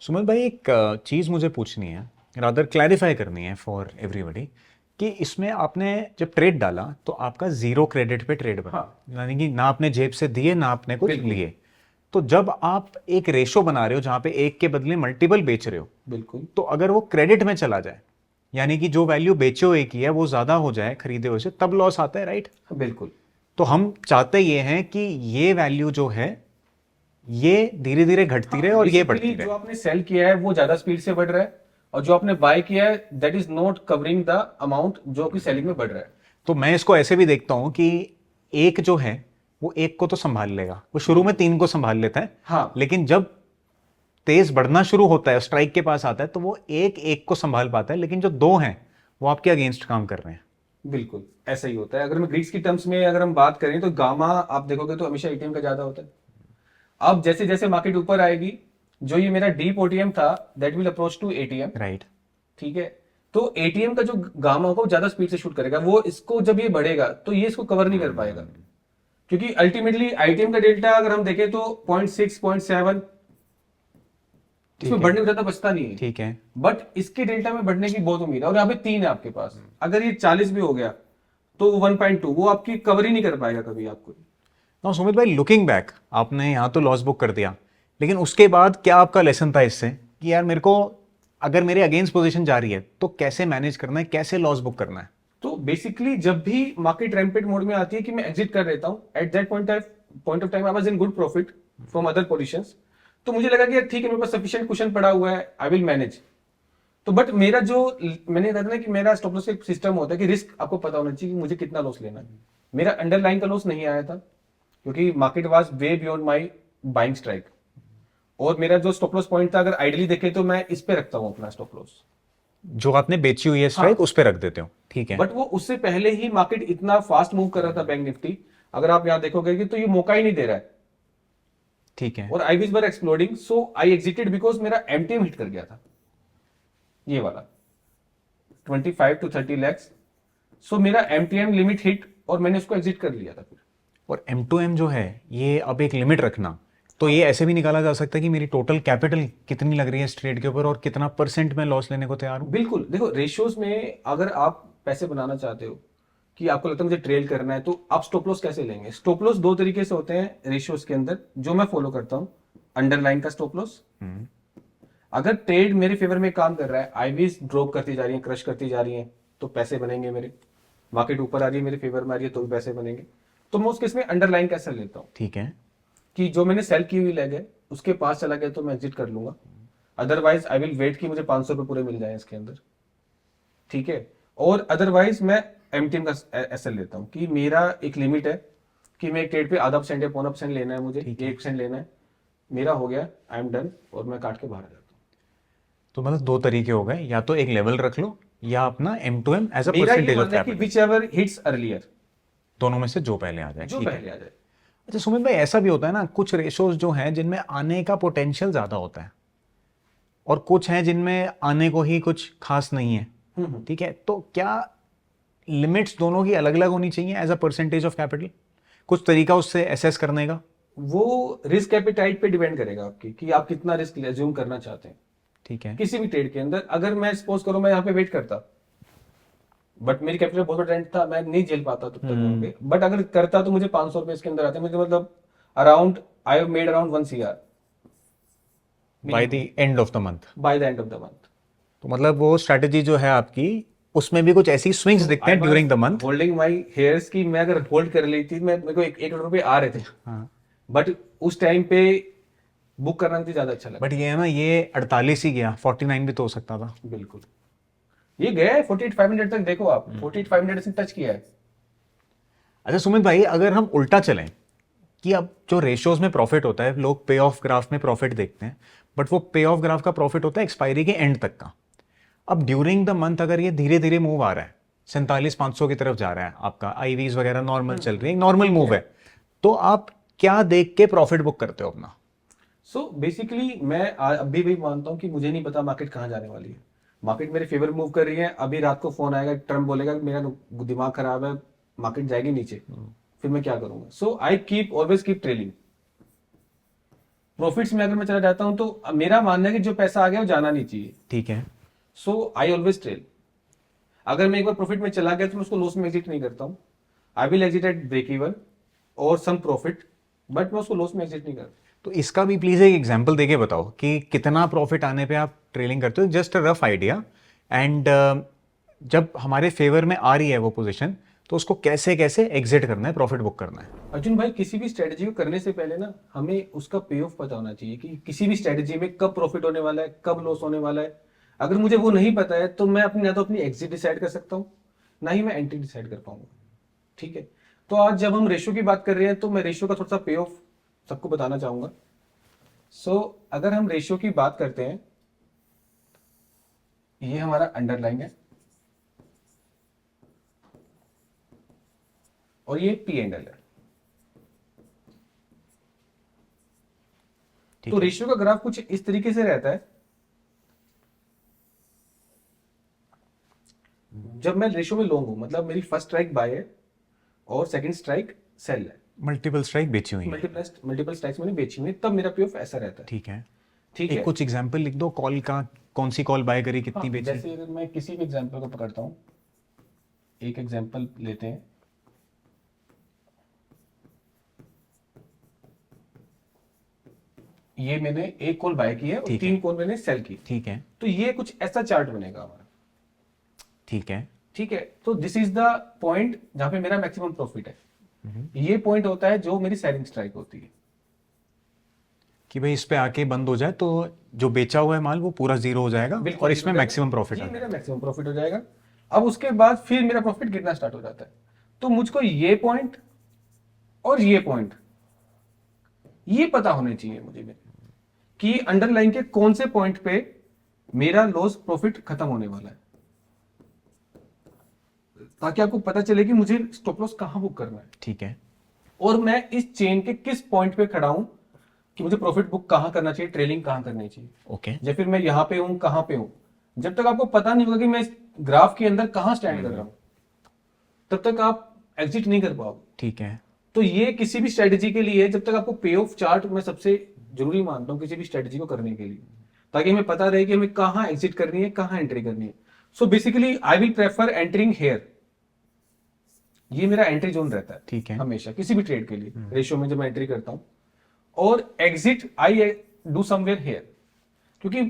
सुमित भाई, एक चीज मुझे पूछनी है, रादर क्लैरिफाई करनी है फॉर एवरीबॉडी, कि इसमें आपने जब ट्रेड डाला तो आपका 0 क्रेडिट पे ट्रेड बना, यानी कि ना आपने जेब से दिए ना आपने कुछ लिए। तो जब आप एक रेशो बना रहे हो जहां पे एक के बदले मल्टीपल बेच रहे हो, बिल्कुल, तो अगर वो क्रेडिट में चला जाए, यानी कि जो वैल्यू बेचे हुए की है वो ज्यादा हो जाए खरीदे हुए से, तब लॉस आता है, राइट। बिल्कुल। तो हम चाहते ये हैं कि ये वैल्यू जो है ये धीरे धीरे घटती रहे और ये बढ़ती Basically, जो रहे। आपने सेल किया है वो ज्यादा स्पीड से बढ़ रहा है, और जो आपने बाय किया है that is not covering the amount जो कि सेलिंग में बढ़ रहा है। तो मैं इसको ऐसे भी देखता हूं कि एक जो है वो एक को तो संभाल लेगा, वो शुरू में 3 को संभाल लेता है, हाँ लेकिन जब तेज बढ़ना शुरू होता है, स्ट्राइक के पास आता है, तो वो एक को संभाल पाता है, लेकिन जो 2 हैं वो आपके अगेंस्ट काम कर रहे हैं। बिल्कुल ऐसा ही होता है। अगर मैं ग्रीक्स की टर्म्स में अगर हम बात करें तो गामा आप देखोगे तो हमेशा एटीएम का ज्यादा होता है। अब जैसे जैसे मार्केट ऊपर आएगी, जो ये मेरा डीप ओटीएम था that will approach to ATM, right. ठीक है। तो एटीएम का जो गामा होगा वो ज्यादा स्पीड से शूट करेगा, वो इसको जब ये बढ़ेगा तो ये इसको कवर नहीं कर पाएगा, क्योंकि अल्टीमेटली आईटीएम का डेल्टा अगर हम देखें तो 0.6 0.7 इसमें बढ़ने को ज्यादा बचता नहीं है, ठीक है। बट इसके डेल्टा में बढ़ने की बहुत उम्मीद है। और यहाँ पे 3 है आपके पास, अगर ये 40 भी हो गया तो 1.2 वो आपकी कवर ही नहीं कर पाएगा कभी आपको। ना सुमित भाई, लुकिंग बैक, आपने यहाँ तो लॉस बुक कर दिया, लेकिन उसके बाद क्या आपका लेसन था इससे कि यार मेरे को अगर मेरे अगेंस्ट पोजीशन जा रही है तो कैसे मैनेज करना है, कैसे लॉस बुक करना है? तो बेसिकली जब भी मार्केट रैम्पेट मोड में आती है कि मैं एग्जिट कर देता हूँ, at that point of time I was in good profit from other positions, तो मुझे लगा कि यार ठीक है मेरे पास सफिशिएंट कुशन पड़ा हुआ है, आई विल मैनेज। तो बट मेरा जो मैंने कहता ना कि मेरा स्टॉप लॉस का एक सिस्टम होता है कि रिस्क आपको पता होना चाहिए कि मुझे कितना लॉस लेना है। मेरा अंडरलाइन का लॉस नहीं आया था क्योंकि market was way beyond my buying strike, और मेरा जो स्टॉप लॉस पॉइंट था अगर आइडियली देखे तो मैं इस पे रखता हूँ अपना स्टॉप लॉस, जो आपने बेची हुई है स्ट्राइक उस पे रख देते हो, ठीक है। बट वो उससे पहले ही मार्केट इतना फास्ट मूव कर रहा था बैंक निफ्टी, अगर आप यहां देखोगे कि तो ये मौका ही नहीं दे रहा है, ठीक है। और IVs were exploding, so I exerted because मेरा एमटीएम हिट कर गया था ये वाला 25 to 30 lakhs, सो मेरा एमटीएम लिमिट हिट और मैंने उसको एग्जिट कर लिया था फिर। और M2M जो है ये अब एक लिमिट रखना, तो ये ऐसे भी निकाला जा सकता है कि मेरी टोटल कैपिटल कितनी लग रही है इस ट्रेड के ऊपर और कितना % मैं लॉस लेने को तैयार हूं। बिल्कुल, देखो रेशियोज में अगर आप पैसे बनाना चाहते हो कि आपको लगता है मुझे ट्रेल करना है, तो आप स्टॉप लॉस कैसे लेंगे? स्टॉप लॉस 2 तरीके से होते हैं रेशियोज के अंदर, जो मैं फॉलो करता हूं। अंडरलाइन का स्टॉप लॉस, अगर ट्रेड मेरे फेवर में काम कर रहा है, आईवीज ड्रॉप करती जा रही है, क्रश करती जा रही है, तो पैसे बनेंगे मेरे। मार्केट ऊपर आ रही है मेरे फेवर में आ रही है तो भी पैसे बनेंगे, तो मैं उस केस में अंडरलाइन कैसे लेता हूँ ठीक है। कि जो मैंने सेल की हुई लेग है उसके पास चला गया तो मैं एग्जिट कर लूंगा, अदरवाइज आई विल वेट कि मुझे 500 रुपए पूरे मिल जाए इसके अंदर, ठीक है। और अदरवाइज मैं एमटीएम का एसएल लेता हूँ कि मेरा एक लिमिट है कि मैं एक ट्रेड पे आधा % या 0.5% लेना है, मुझे 1% लेना है, मेरा हो गया, आई एम डन, और मैं काट के बाहर आ जाता हूँ। तो मतलब 2 तरीके हो गए, या तो एक लेवल रख लो या अपना M2M एज अ मेरा ये परसेंटेज ऑफ मानना है कि capital, which ever hits earlier, दोनों में से जो पहले आ जाए, जो ठीक है। पहले आ जाए। अच्छा सुमित भाई, ऐसा भी होता है ना, कुछ रेशोज जो हैं जिनमें आने का पोटेंशियल ज्यादा होता है और कुछ हैं जिनमें आने को ही कुछ खास नहीं है, ठीक है। तो क्या लिमिट्स दोनों की अलग अलग होनी चाहिए as a percentage of capital? कुछ तरीका उससे एसेस करने का? वो रिस्क एपिटाइट पे डिपेंड करेगा आपकी कि आप कितना रिस्क एज्यूम करना चाहते हैं ठीक है। किसी भी ट्रेड के अंदर। अगर मैं सपोज करो मैं यहाँ पे वेट करता, बट मेरी कैपिटल बहुत बड़ा रेंट था, मैं नहीं झेल पाता तब तक वहां पे, बट अगर करता तो मुझे 500 रुपए इसके अंदर आते, मुझे मतलब around I have made around 1 CR by the end of the month. By the end of the month. तो मतलब वो स्ट्रैटेजी जो है आपकी, उसमें भी कुछ ऐसी स्विंग्स दिखते हैं during the month. Holding my hairs की मैं अगर होल्ड कर ली थी, मैं मेरे को 1 करोड़ रुपए आ रहे थे, बट उस टाइम पे बुक करना मुझे ज्यादा अच्छा लगा। बट ये है ना, ये 48 ही गया, 49 भी तो हो सकता था। बिल्कुल, ये गया है 48,500 तक, देखो आप 48,500 से टच किया है। अच्छा सुमित भाई, अगर हम उल्टा चलें कि अब जो रेशियोज में प्रॉफिट होता है, लोग पे ऑफ ग्राफ में प्रॉफिट देखते हैं, बट वो पे ऑफ ग्राफ का प्रॉफिट होता है एक्सपायरी के एंड तक का। अब ड्यूरिंग द मंथ अगर ये धीरे धीरे मूव आ रहा है, 47,500 की तरफ जा रहा है, आपका आईवीज वगैरह नॉर्मल चल रही है, नॉर्मल मूव है, तो आप क्या देख के प्रॉफिट बुक करते हो अपना? सो बेसिकली मैं अभी भी मानता हूँ कि मुझे नहीं पता मार्केट कहाँ जाने वाली है। मार्केट मेरे फेवर मूव कर रही है, अभी रात को फोन आएगा, ट्रम्प बोलेगा कि मेरा दिमाग खराब है, मार्केट जाएगी नीचे, फिर मैं क्या करूंगा? So I keep always keep trailing. Profits में अगर मैं चला जाता हूं तो मेरा मानना है कि जो पैसा आ गया वो जाना नहीं चाहिए, ठीक है। So I always trail. अगर मैं एक बार प्रॉफिट में चला गया तो मैं उसको लॉस में एग्जिट नहीं करता हूं, I will exit at break even और सम प्रॉफिट, बट मैं उसको लॉस में एग्जिट नहीं करता। तो इसका भी प्लीज एक एग्जांपल देके बताओ कि कितना प्रॉफिट आने पे आप ट्रेलिंग करते हो, just a rough idea. And जब हमारे फेवर में आ रही है वो पोजीशन, तो उसको कैसे कैसे एग्जिट करना है, प्रॉफिट बुक करना है। अर्जुन भाई, किसी भी स्ट्रेटजी को करने से पहले ना हमें उसका पे ऑफ पता होना चाहिए कि किसी भी स्ट्रेटजी में कब प्रॉफिट होने वाला है, कब लॉस होने वाला है। अगर मुझे वो नहीं पता है तो मैं अपनी ना तो अपनी एग्जिट डिसाइड कर सकता हूँ, ना ही मैं एंट्री डिसाइड कर पाऊंगा। ठीक है, तो आज जब हम रेशियो की बात कर रहे हैं तो मैं रेशियो का थोड़ा सा पे ऑफ सबको बताना चाहूंगा। अगर हम रेशियो की बात करते हैं, ये हमारा अंडरलाइन है और ये पी एंड एल है। तो रेशियो का ग्राफ कुछ इस तरीके से रहता है। जब मैं रेशियो में लॉन्ग हूं, मतलब मेरी फर्स्ट स्ट्राइक बाय है और सेकंड स्ट्राइक सेल है, मल्टीपल स्ट्राइक बेची हुई है, मल्टीपल स्ट्राइक्स मैंने बेची हुई है, तब मेरा पे ऑफ ऐसा रहता है। ठीक है। ठीक एक है, कुछ एग्जांपल लिख दो कॉल का, कौन सी कॉल बाय करी, कितनी बेची। जैसे अगर मैं किसी भी एग्जांपल को पकड़ता हूं, एक एग्जांपल लेते हैं, ये मैंने एक कॉल बाय की है और ठीक है। 3 कॉल मैंने सेल की। ठीक है, तो ये कुछ ऐसा चार्ट बनेगा हमारा। ठीक है, ठीक है, तो दिस इज द पॉइंट जहां पे मेरा मैक्सिमम प्रॉफिट है। ये पॉइंट होता है जो मेरी सेलिंग स्ट्राइक होती है, कि भाई इस पे आके बंद हो जाए तो जो बेचा हुआ है माल वो पूरा जीरो हो जाएगा बिल्कुल, और इसमें मैक्सिमम प्रॉफिट ये आ मेरा मैक्सिमम प्रॉफिट हो जाएगा। अब उसके बाद फिर मेरा प्रॉफिट गिरना स्टार्ट हो जाता है। तो मुझको ये पॉइंट और ये पॉइंट ये पता होने चाहिए मुझे कि अंडरलाइन के कौन से पॉइंट पे मेरा लॉस प्रॉफिट खत्म होने वाला है, ताकि आपको पता चले कि मुझे स्टॉप लॉस कहां बुक करना है। ठीक है, और मैं इस चेन के किस पॉइंट पे खड़ा हूं कि मुझे प्रॉफिट बुक कहां करना चाहिए, ट्रेलिंग कहां करनी चाहिए। ओके। या फिर मैं यहां पे हूं, कहां पे हूं, जब तक आपको पता नहीं होगा कि मैं इस ग्राफ के अंदर कहां स्टैंड कर रहा हूं, तब तक आप एग्जिट नहीं कर पाओगे। ठीक है, तो ये किसी भी स्ट्रेटजी के लिए, जब तक आपको पे ऑफ चार्ट मैं सबसे जरूरी मानता हूं किसी भी स्ट्रेटजी को करने के लिए, ताकि हमें पता रहे कि हमें कहां एग्जिट करनी है, कहां एंट्री करनी है। So basically I will prefer entering here. ये मेरा एंट्री जोन रहता है, ठीक है, हमेशा किसी भी ट्रेड के लिए। रेशियो में जब मैं एंट्री करता हूं, और exit I do somewhere here, क्योंकि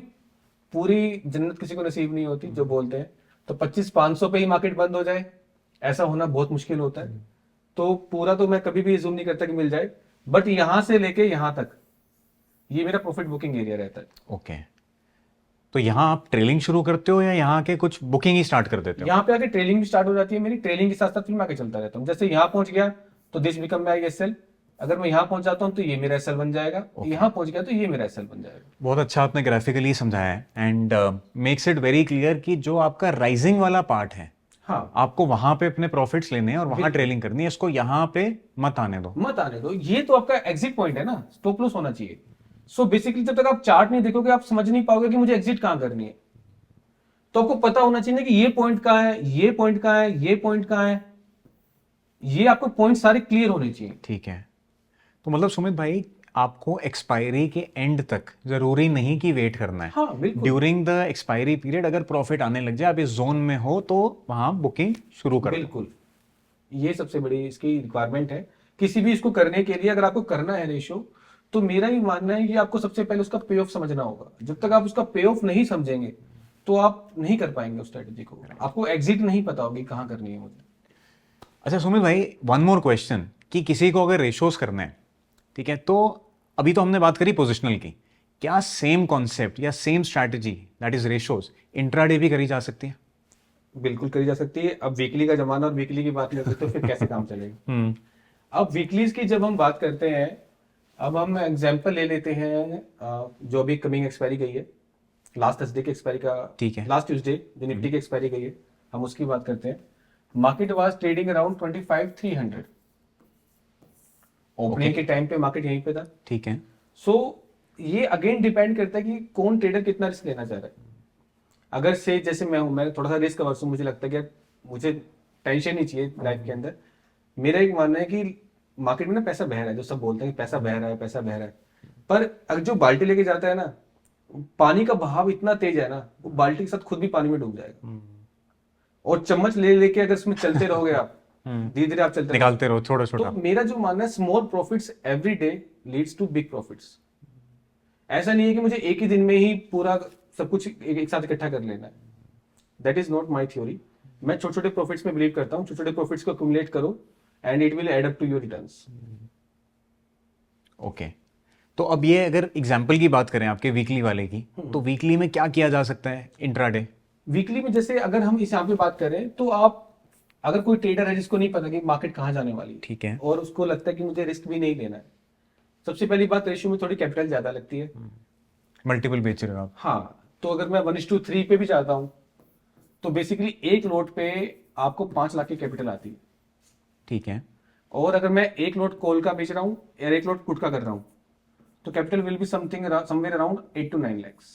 पूरी जन्नत किसी को नसीब नहीं होती जो बोलते हैं। तो 2500-500 पे ही मार्केट बंद हो जाए, ऐसा होना बहुत मुश्किल होता है। तो पूरा तो मैं कभी भी जूम नहीं करता कि मिल जाए, बट यहां से लेके यहां तक ये मेरा प्रॉफिट बुकिंग एरिया रहता है। ओके। तो यहाँ आप ट्रेलिंग शुरू करते हो या यहाँ के कुछ बुकिंग ही स्टार्ट कर देते हो? यहाँ पे आके ट्रेलिंग भी स्टार्ट हो जाती है मेरी। ट्रेलिंग के साथ साथ फिर मैं आगे चलता रहता हूँ। जैसे यहाँ पहुंच गया तो दिस बिकम माई एसएल, अगर मैं यहाँ पहुंच जाता हूँ तो ये मेरा एसएल बन जाएगा, यहाँ पहुंच गया तो ये मेरा एसएल बन जाएगा। बहुत अच्छा आपने ग्राफिकली समझाया है and makes it very clear कि जो आपका राइजिंग वाला पार्ट है, हाँ, आपको वहां पे अपने प्रॉफिट्स लेने हैं और वहां ट्रेलिंग करनी है, इसको यहाँ पे मत आने दो। मत आने दो। ये तो आपका एग्जिट पॉइंट है ना, स्टॉप लॉस होना चाहिए। सो बेसिकली जब तक आप चार्ट नहीं देखोगे आप समझ नहीं पाओगे कि मुझे एग्जिट कहां करनी है। तो आपको पता होना चाहिए कि ये पॉइंट कहां है, ये पॉइंट कहां है, ये पॉइंट कहां है। ये आपको पॉइंट सारे क्लियर होने चाहिए। ठीक है, तो मतलब सुमित भाई आपको एक्सपायरी के एंड तक जरूरी नहीं कि वेट करना है। हाँ, बिल्कुल। ड्यूरिंग द एक्सपायरी पीरियड अगर प्रॉफिट आने लग जाए, आप इस जोन में हो तो वहां बुकिंग शुरू कर दो। बिल्कुल, ये सबसे बड़ी इसकी रिक्वायरमेंट है किसी भी इसको करने के लिए। अगर आपको करना है रेशियो, तो मेरा ही मानना है कि आपको सबसे पहले उसका पे ऑफ समझना होगा। जब तक आप उसका पे ऑफ नहीं समझेंगे तो आप नहीं कर पाएंगे उस स्ट्रेटेजी को। आपको एग्जिट नहीं पता होगी कहां करनी है मुझे। अच्छा सुमित भाई, वन मोर क्वेश्चन कि किसी को अगर रेशोज करना है, ठीक है, तो अभी तो हमने बात करी पोजिशनल की, क्या सेम कॉन्सेप्ट या same strategy that is ratios intraday भी करी जा सकती है? बिल्कुल करी जा सकती है। अब वीकली का जमाना और वीकली की बात करते तो फिर कैसे काम चलेगा। अब वीकलीज की जब हम बात करते हैं, अब हम एग्जांपल ले लेते हैं जो अभी कमिंग एक्सपायरी गई है, लास्ट थर्सडे की एक्सपायरी का, ठीक है, लास्ट ट्यूसडे जो निफ्टी की एक्सपायरी गई है, हम उसकी बात करते हैं। Market was trading around 25,300। Opening के टाइम पे मार्केट यहीं पे था। ठीक है, सो ये अगेन डिपेंड करता है कि कौन ट्रेडर कितना रिस्क लेना चाह रहा है। अगर से जैसे मैं हूं, मैं थोड़ा सा रिस्क अवर्स हूं, मुझे लगता है कि मुझे टेंशन नहीं चाहिए लाइफ के अंदर। मेरा एक मानना है कि मार्केट में ना पैसा बह रहा है, जो सब बोलते हैं कि पैसा बह रहा है, पैसा बह रहा है, पर अगर जो बाल्टी लेके जाता है ना, पानी का बहाव इतना तेज है ना, वो बाल्टी के साथ खुद भी पानी में डूब जाएगा। और चम्मच ले लेके अगर उसमें चलते रहोगे आप, धीरे धीरे आप चलते निकालते रहो छोटा छोटा। तो मेरा जो मानना है, small profits every day leads to big profits. ऐसा नहीं है कि मुझे एक ही दिन में ही पूरा सब कुछ एक साथ इकट्ठा कर लेना है। That is not my theory. मैं छोटे छोटे प्रॉफिट्स में बिलीव करता हूँ, छोटे छोटे प्रॉफिट्स को अक्यूमुलेट करो and it will add up to your returns. Okay, तो अब ये अगर एग्जाम्पल की बात करें आपके वीकली वाले की, तो वीकली में क्या किया जा सकता है इंट्राडे? वीकली में जैसे अगर हम इस यहाँ पे बात करें तो आप अगर कोई ट्रेडर है जिसको नहीं पता कि मार्केट कहाँ जाने वाली है, ठीक है, और उसको लगता है कि मुझे रिस्क भी नहीं लेना है, सबसे पहली बात रेशियो में थोड़ी कैपिटल ज्यादा लगती है। मल्टीपल बेच रहे हो आप? हाँ, तो अगर मैं 1:3 पे भी जाता हूँ तो बेसिकली एक लोट पे आपको 5 लाख की कैपिटल आती है। ठीक है, और अगर मैं एक लोट कॉल का बेच रहा हूँ या एक लोट पुट का कर रहा हूँ तो capital will be somewhere around 8 to 9 lakhs।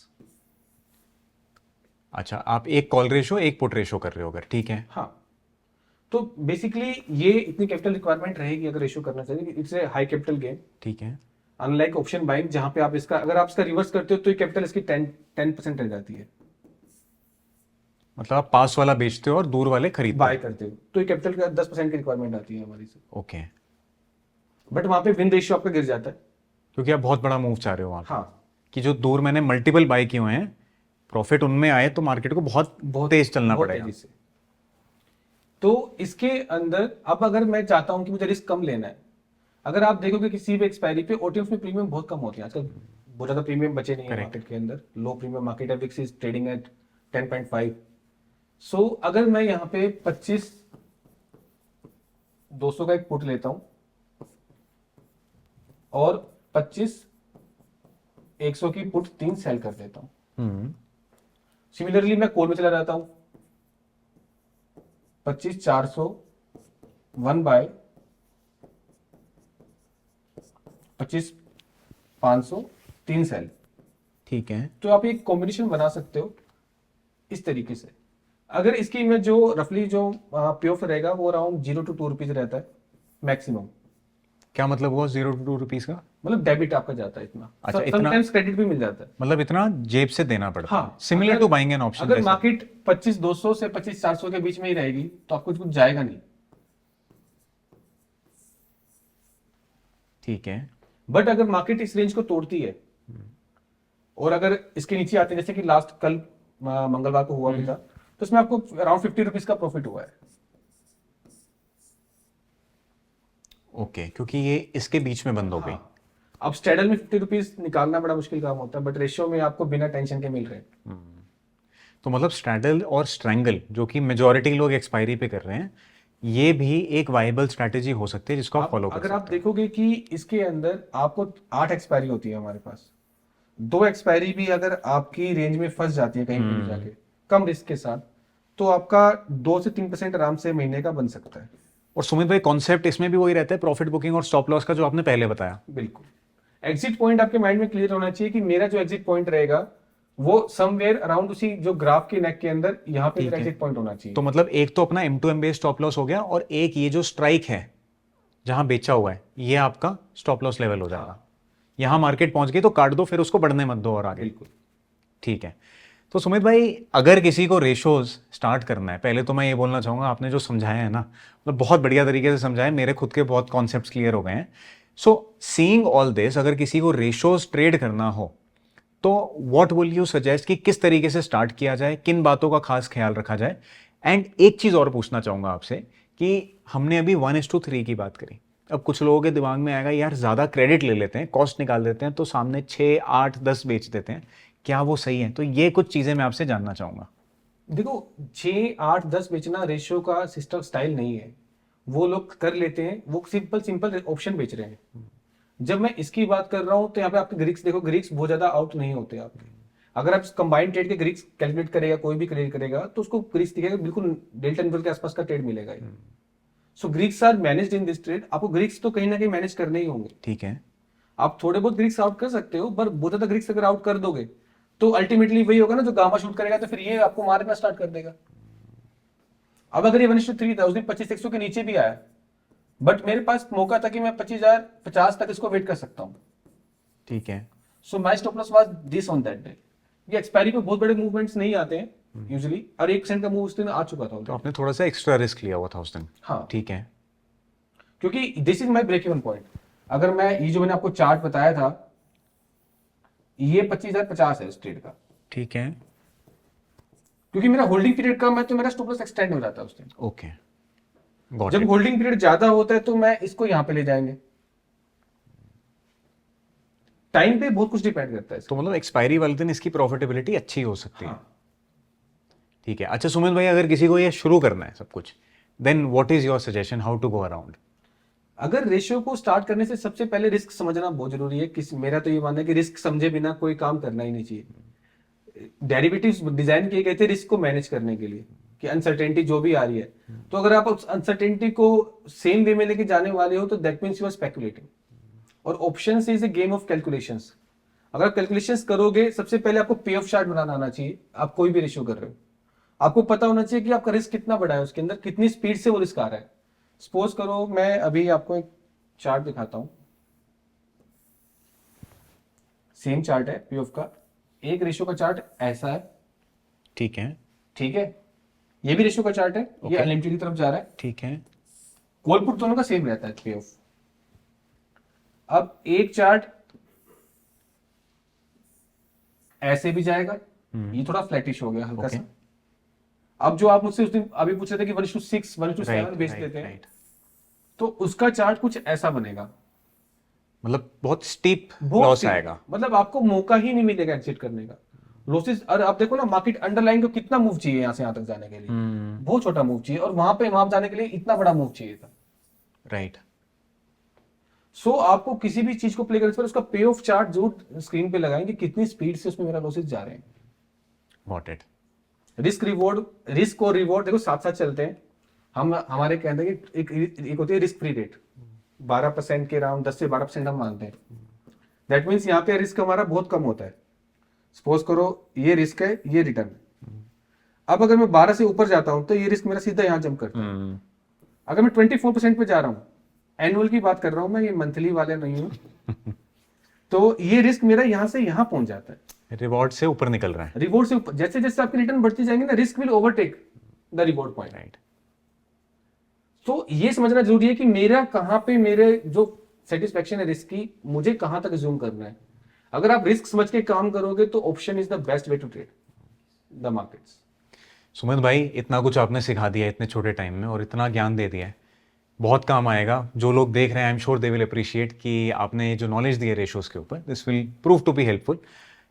अच्छा, आप एक कॉल रेशो एक पुट रेशो कर रहे हो अगर, ठीक है। हाँ, तो बेसिकली ये इतनी कैपिटल रिक्वायरमेंट रहेगी अगर रेशियो करना चाहिए, it's a high capital game. ठीक है, अनलाइक ऑप्शन बाइंग जहां पे आप इसका अगर आप इसका रिवर्स करते हो तो ये कैपिटल इसकी 10% रह जाती है। मतलब आप पास वाला बेचते हो और दूर वाले खरीदते बाय करते हो तो ये कैपिटल का 10% की रिक्वायरमेंट आती है हमारी से। हो। ओके, बट वहां पे विन रेशियो आपका गिर जाता है। क्योंकि आप बहुत बड़ा मूव चाह रहे हो वहाँ पे, हाँ, कि जो दूर मैंने मल्टीपल बाय किए हुए हैं, प्रॉफिट उनमें आए तो मार्केट को बहुत बहुत तेज चलना बहुत पड़ेगा। तेजी से। तो इसके अंदर अब अगर मैं चाहता हूं कि मुझे रिस्क कम लेना है, अगर आप देखोगे किसी भी एक्सपायरी पे ओटीएम्स में प्रीमियम बहुत कम होते हैं आजकल, बहुत ज्यादा प्रीमियम बचे नहीं है Correct. मार्केट के अंदर। लो प्रीमियम मार्केट है, विक्स इज ट्रेडिंग एट 10.5। सो अगर मैं यहाँ पे 25,200 का एक पुट लेता हूं और 25,100 की पुट 3 सेल कर देता हूं, सिमिलरली मैं कॉल में चला जाता हूं 25,400 1 बाय 25,500 3 सेल। ठीक है, तो आप एक कॉम्बिनेशन बना सकते हो इस तरीके से। अगर इसकी में जो रफली जो पे ऑफ रहेगा वो अराउंड 0 to 2 रुपीज रहता है मैक्सिमम। क्या मतलब हुआ 0 to 2 रुपीज का? मतलब डेबिट आपका जाता है इतना। अच्छा, इतना? समटाइम्स क्रेडिट भी मिल जाता है। मतलब इतना जेब से देना पड़ता है। हाँ, similar to buying an option. अगर मार्केट 25,200 से 25,400 के बीच में ही रहेगी तो आपको कुछ जाएगा नहीं। ठीक है, बट अगर मार्केट इस रेंज को तोड़ती है और अगर इसके नीचे आते हैं, जैसे कि लास्ट कल मंगलवार को हुआ भी था, तो इसमें आपको अराउंड 50 रुपीज का प्रॉफिट हुआ है। ओके, क्योंकि ये इसके बीच में बंद हो गई। हाँ। अब स्ट्रेडल में 50 रुपीज निकालना बड़ा मुश्किल काम होता है, बट रेशियो में आपको बिना टेंशन के मिल रहे हैं। तो मतलब स्ट्रैडल और स्ट्रैंगल जो कि मेजॉरिटी लोग एक्सपायरी पे कर रहे हैं, ये भी एक वाइबल स्ट्रैटेजी हो सकती है जिसको आप फॉलो कर अगर सकते आप देखोगे कि इसके अंदर आपको 8 एक्सपायरी होती है हमारे पास, 2 एक्सपायरी भी अगर आपकी रेंज में फंस जाती है कहीं पे भी जाके कम रिस्क के साथ, तो आपका 2 से 3% आराम से महीने का बन सकता है। और सुमित भाई, कॉन्सेप्ट इसमें भी वही रहता है प्रॉफिट बुकिंग और स्टॉप लॉस का जो आपने पहले बताया। बिल्कुल, एग्जिट पॉइंट आपके माइंड में क्लियर होना चाहिए कि मेरा जो एग्जिट पॉइंट रहेगा वो समवेयर अराउंड उसी जो ग्राफ के नेक के अंदर यहाँ पे मेरा एग्जिट पॉइंट होना चाहिए। तो मतलब एक तो अपना M2M बेस्ड स्टॉप लॉस हो गया, और एक ये जो स्ट्राइक है जहां बेचा हुआ है, ये आपका स्टॉप लॉस लेवल हो जाएगा। यहां मार्केट पहुंच गई तो काट दो, फिर उसको बढ़ने मत दो और आगे। बिल्कुल, ठीक है। तो सुमित भाई, अगर किसी को रेशोज स्टार्ट करना है, पहले तो मैं ये बोलना चाहूँगा, आपने जो समझाया है ना, मतलब बहुत बढ़िया तरीके से समझाया, मेरे खुद के बहुत कॉन्सेप्ट्स क्लियर हो गए हैं। सो सीइंग ऑल दिस, अगर किसी को रेशोज ट्रेड करना हो तो व्हाट विल यू सजेस्ट कि किस तरीके से स्टार्ट किया जाए, किन बातों का खास ख्याल रखा जाए? एंड एक चीज़ और पूछना चाहूँगा आपसे कि हमने अभी 1:3 की बात करी। अब कुछ लोगों के दिमाग में आएगा, यार ज़्यादा क्रेडिट ले लेते हैं, कॉस्ट निकाल देते हैं, तो सामने 6, 8, 10 बेच देते हैं, क्या वो सही है? तो ये कुछ चीज़ें मैं आपसे जानना चाहूँगा। देखो 6, 8, 10 बेचना रेशियो का सिस्टम स्टाइल नहीं है। वो लोग कर लेते हैं, वो सिंपल ऑप्शन बेच रहे हैं। जब मैं इसकी बात कर रहा हूं तो यहाँ पे आपके ग्रीक्स देखो, ग्रीक्स बहुत ज्यादा आउट नहीं होते आपके। अगर आप कंबाइंड ट्रेड के ग्रीक्स कैलकुलेट करेगा, कोई भी ट्रेड करेगा तो उसको ग्रीक्स दिखेगा बिल्कुल डेल्टा न्यूट्रल के आसपास का ट्रेड मिलेगा। So Greeks are managed in this trade. आपको ग्रीक्स तो कहीं ना कहीं मैनेज करने ही होंगे। ठीक है, आप थोड़े बहुत ग्रीक्स आउट कर सकते हो, पर बहुत ज्यादा ग्रीक्स अगर आउट कर दोगे तो अल्टीमेटली वही होगा ना, जो गामा शूट करेगा तो फिर ये आपको मारना स्टार्ट कर देगा। अब अगर ये 1:3 था, उस दिन 25,100 के नीचे भी आया, बट मेरे पास मौका था कि मैं 25,050 तक इसको वेट कर सकता हूं। ठीक है, so my stop loss was this on that day. ये एक्सपायरी पे बहुत बड़े मूवमेंट्स नहीं आते हैं यूजुअली, और 1% का मूव उस दिन आ चुका था। तो आपने थोड़ा सा एक्स्ट्रा रिस्क लिया हुआ था उस दिन। हाँ, ठीक है, क्योंकि this is my break even point. अगर मैं ये जो मैंने आपको चार्ट बताया था, ये 25,050 है इस ट्रेड का। ठीक है, क्योंकि मेरा होल्डिंग पीरियड कम है तो मेरा स्टॉप लॉस एक्सटेंड हो जाता है उस टाइम। ओके, गॉट जब इट। होल्डिंग पीरियड ज्यादा होता है तो मैं इसको यहाँ पे ले जाएंगे। टाइम पे बहुत कुछ डिपेंड करता है तो मतलब एक्सपायरी वाले दिन इसकी प्रॉफिटेबिलिटी अच्छी हो सकती है। हाँ। ठीक है। अच्छा सुमित भाई, अगर किसी को ये शुरू करना है सब कुछ, then what is your suggestion how to go around? अगर रेशियो को स्टार्ट करने से सबसे पहले रिस्क समझना बहुत जरूरी है। मेरा तो ये मानना है कि रिस्क समझे बिना कोई काम करना ही नहीं चाहिए। डेरिवेटिव्स डिजाइन किए गए थे रिस्क को मैनेज करने के लिए, कि अनसर्टेनिटी जो भी आ रही है, तो अगर आप उस अनसर्टेनिटी को सेम वे में लेके जाने वाले हो तो that means you are speculating. और options is a game of calculations. अगर आप कैलकुलेशंस करोगे, सबसे पहले आपको पे ऑफ चार्ट बनाना आना चाहिए। आप कोई भी रेशियो कर रहे हो, आपको पता होना चाहिए कि आपका रिस्क कितना बड़ा है, उसके अंदर कितनी स्पीड से वो रिस्क आ रहा है। सपोज करो मैं अभी आपको एक चार्ट दिखाता हूं, सेम चार्ट है पी ऑफ का, एक रेशियो का चार्ट ऐसा है, ठीक है, ठीक है, ये भी रेशियो का चार्ट है, ये Okay. अनलिमिटेड की तरफ जा रहा है, ठीक है, कॉल पुट दोनों का सेम रहता है पे ऑफ। अब एक चार्ट ऐसे भी जाएगा, ये थोड़ा फ्लैटिश हो गया हल्का Okay. सा। अब जो आप मुझसे उस दिन अभी पूछ रहे थे कि 1:6 1:7 राइट बेच राइट देते हैं, राइट। तो उसका चार्ट कुछ ऐसा बनेगा, मतलब बहुत स्टीप बहुत लॉस steep। आएगा। मतलब आपको मौका ही नहीं मिलेगा एग्जिट करने का। लॉसेस, और आप देखो ना मार्केट अंडरलाइन को कितना मूव चाहिए यहां से यहां तक जाने के लिए, बहुत छोटा मूव चाहिए, और वहां जाने के लिए इतना बड़ा मूव चाहिए था। राइट। सो आपको किसी भी चीज को प्ले करने से पहले उसका पे ऑफ चार्ट जरूर स्क्रीन पे लगाएंगे, कितनी स्पीड से उसमें मेरा लॉसेस जा रहे हैं। Got it. रिस्क और रिवॉर्ड देखो साथ साथ चलते हैं। हम हमारे कहते हैं कि एक होती है रिस्क फ्री रेट, 12% के अराउंड, 10 से 12% हम मानते हैं। दैट मीन्स यहाँ पे रिस्क हमारा बहुत कम होता है। सपोज करो ये रिस्क है, ये रिटर्न। अब अगर मैं 12 से ऊपर जाता हूं तो ये रिस्क मेरा सीधा यहाँ जंप करता है। अगर मैं 24% पे जा रहा हूं, एनुअल की बात कर रहा हूं मैं, ये मंथली वाले नहीं हूं तो ये रिस्क मेरा यहां से यहां पहुंच जाता है, रिवॉर्ड से ऊपर निकल रहा है। रिवॉर्ड से ऊपर। जैसे जैसे आपकी रिटर्न बढ़ती जाएंगे ना, risk will overtake the reward point. Right. तो ये समझना जरूरी है कि मेरा कहां पे, मेरे जो सेटिस्फेक्शन है रिस्क की, मुझे कहां तक जूम करना है। अगर आप रिस्क समझ के काम करोगे तो option is the best way to trade the markets. Sumit भाई, इतना कुछ आपने सिखा दिया इतने छोटे टाइम में, और इतना ज्ञान दे दिया है, बहुत काम आएगा। जो लोग देख रहे हैं, I am sure they will appreciate कि आपने जो नॉलेज दी है रेशोज के ऊपर, this will prove to be helpful.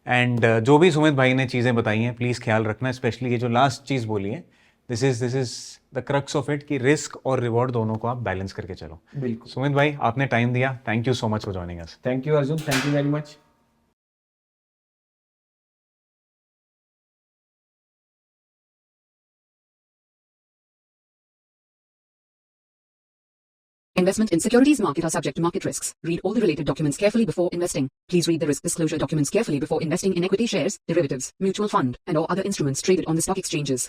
And जो भी सुमित भाई ने चीज़ें बताई हैं, प्लीज़ ख्याल रखना, स्पेशली ये जो लास्ट चीज़ बोली है, this is the crux of it, कि रिस्क और रिवॉर्ड दोनों को आप बैलेंस करके चलो। बिल्कुल। सुमित भाई, आपने टाइम दिया, thank you so much for joining us. Thank you Arjun, thank you very much. Investment in securities market are subject to market risks. Read all the related documents carefully before investing. Please read the risk disclosure documents carefully before investing in equity shares, derivatives, mutual fund, and or other instruments traded on the stock exchanges.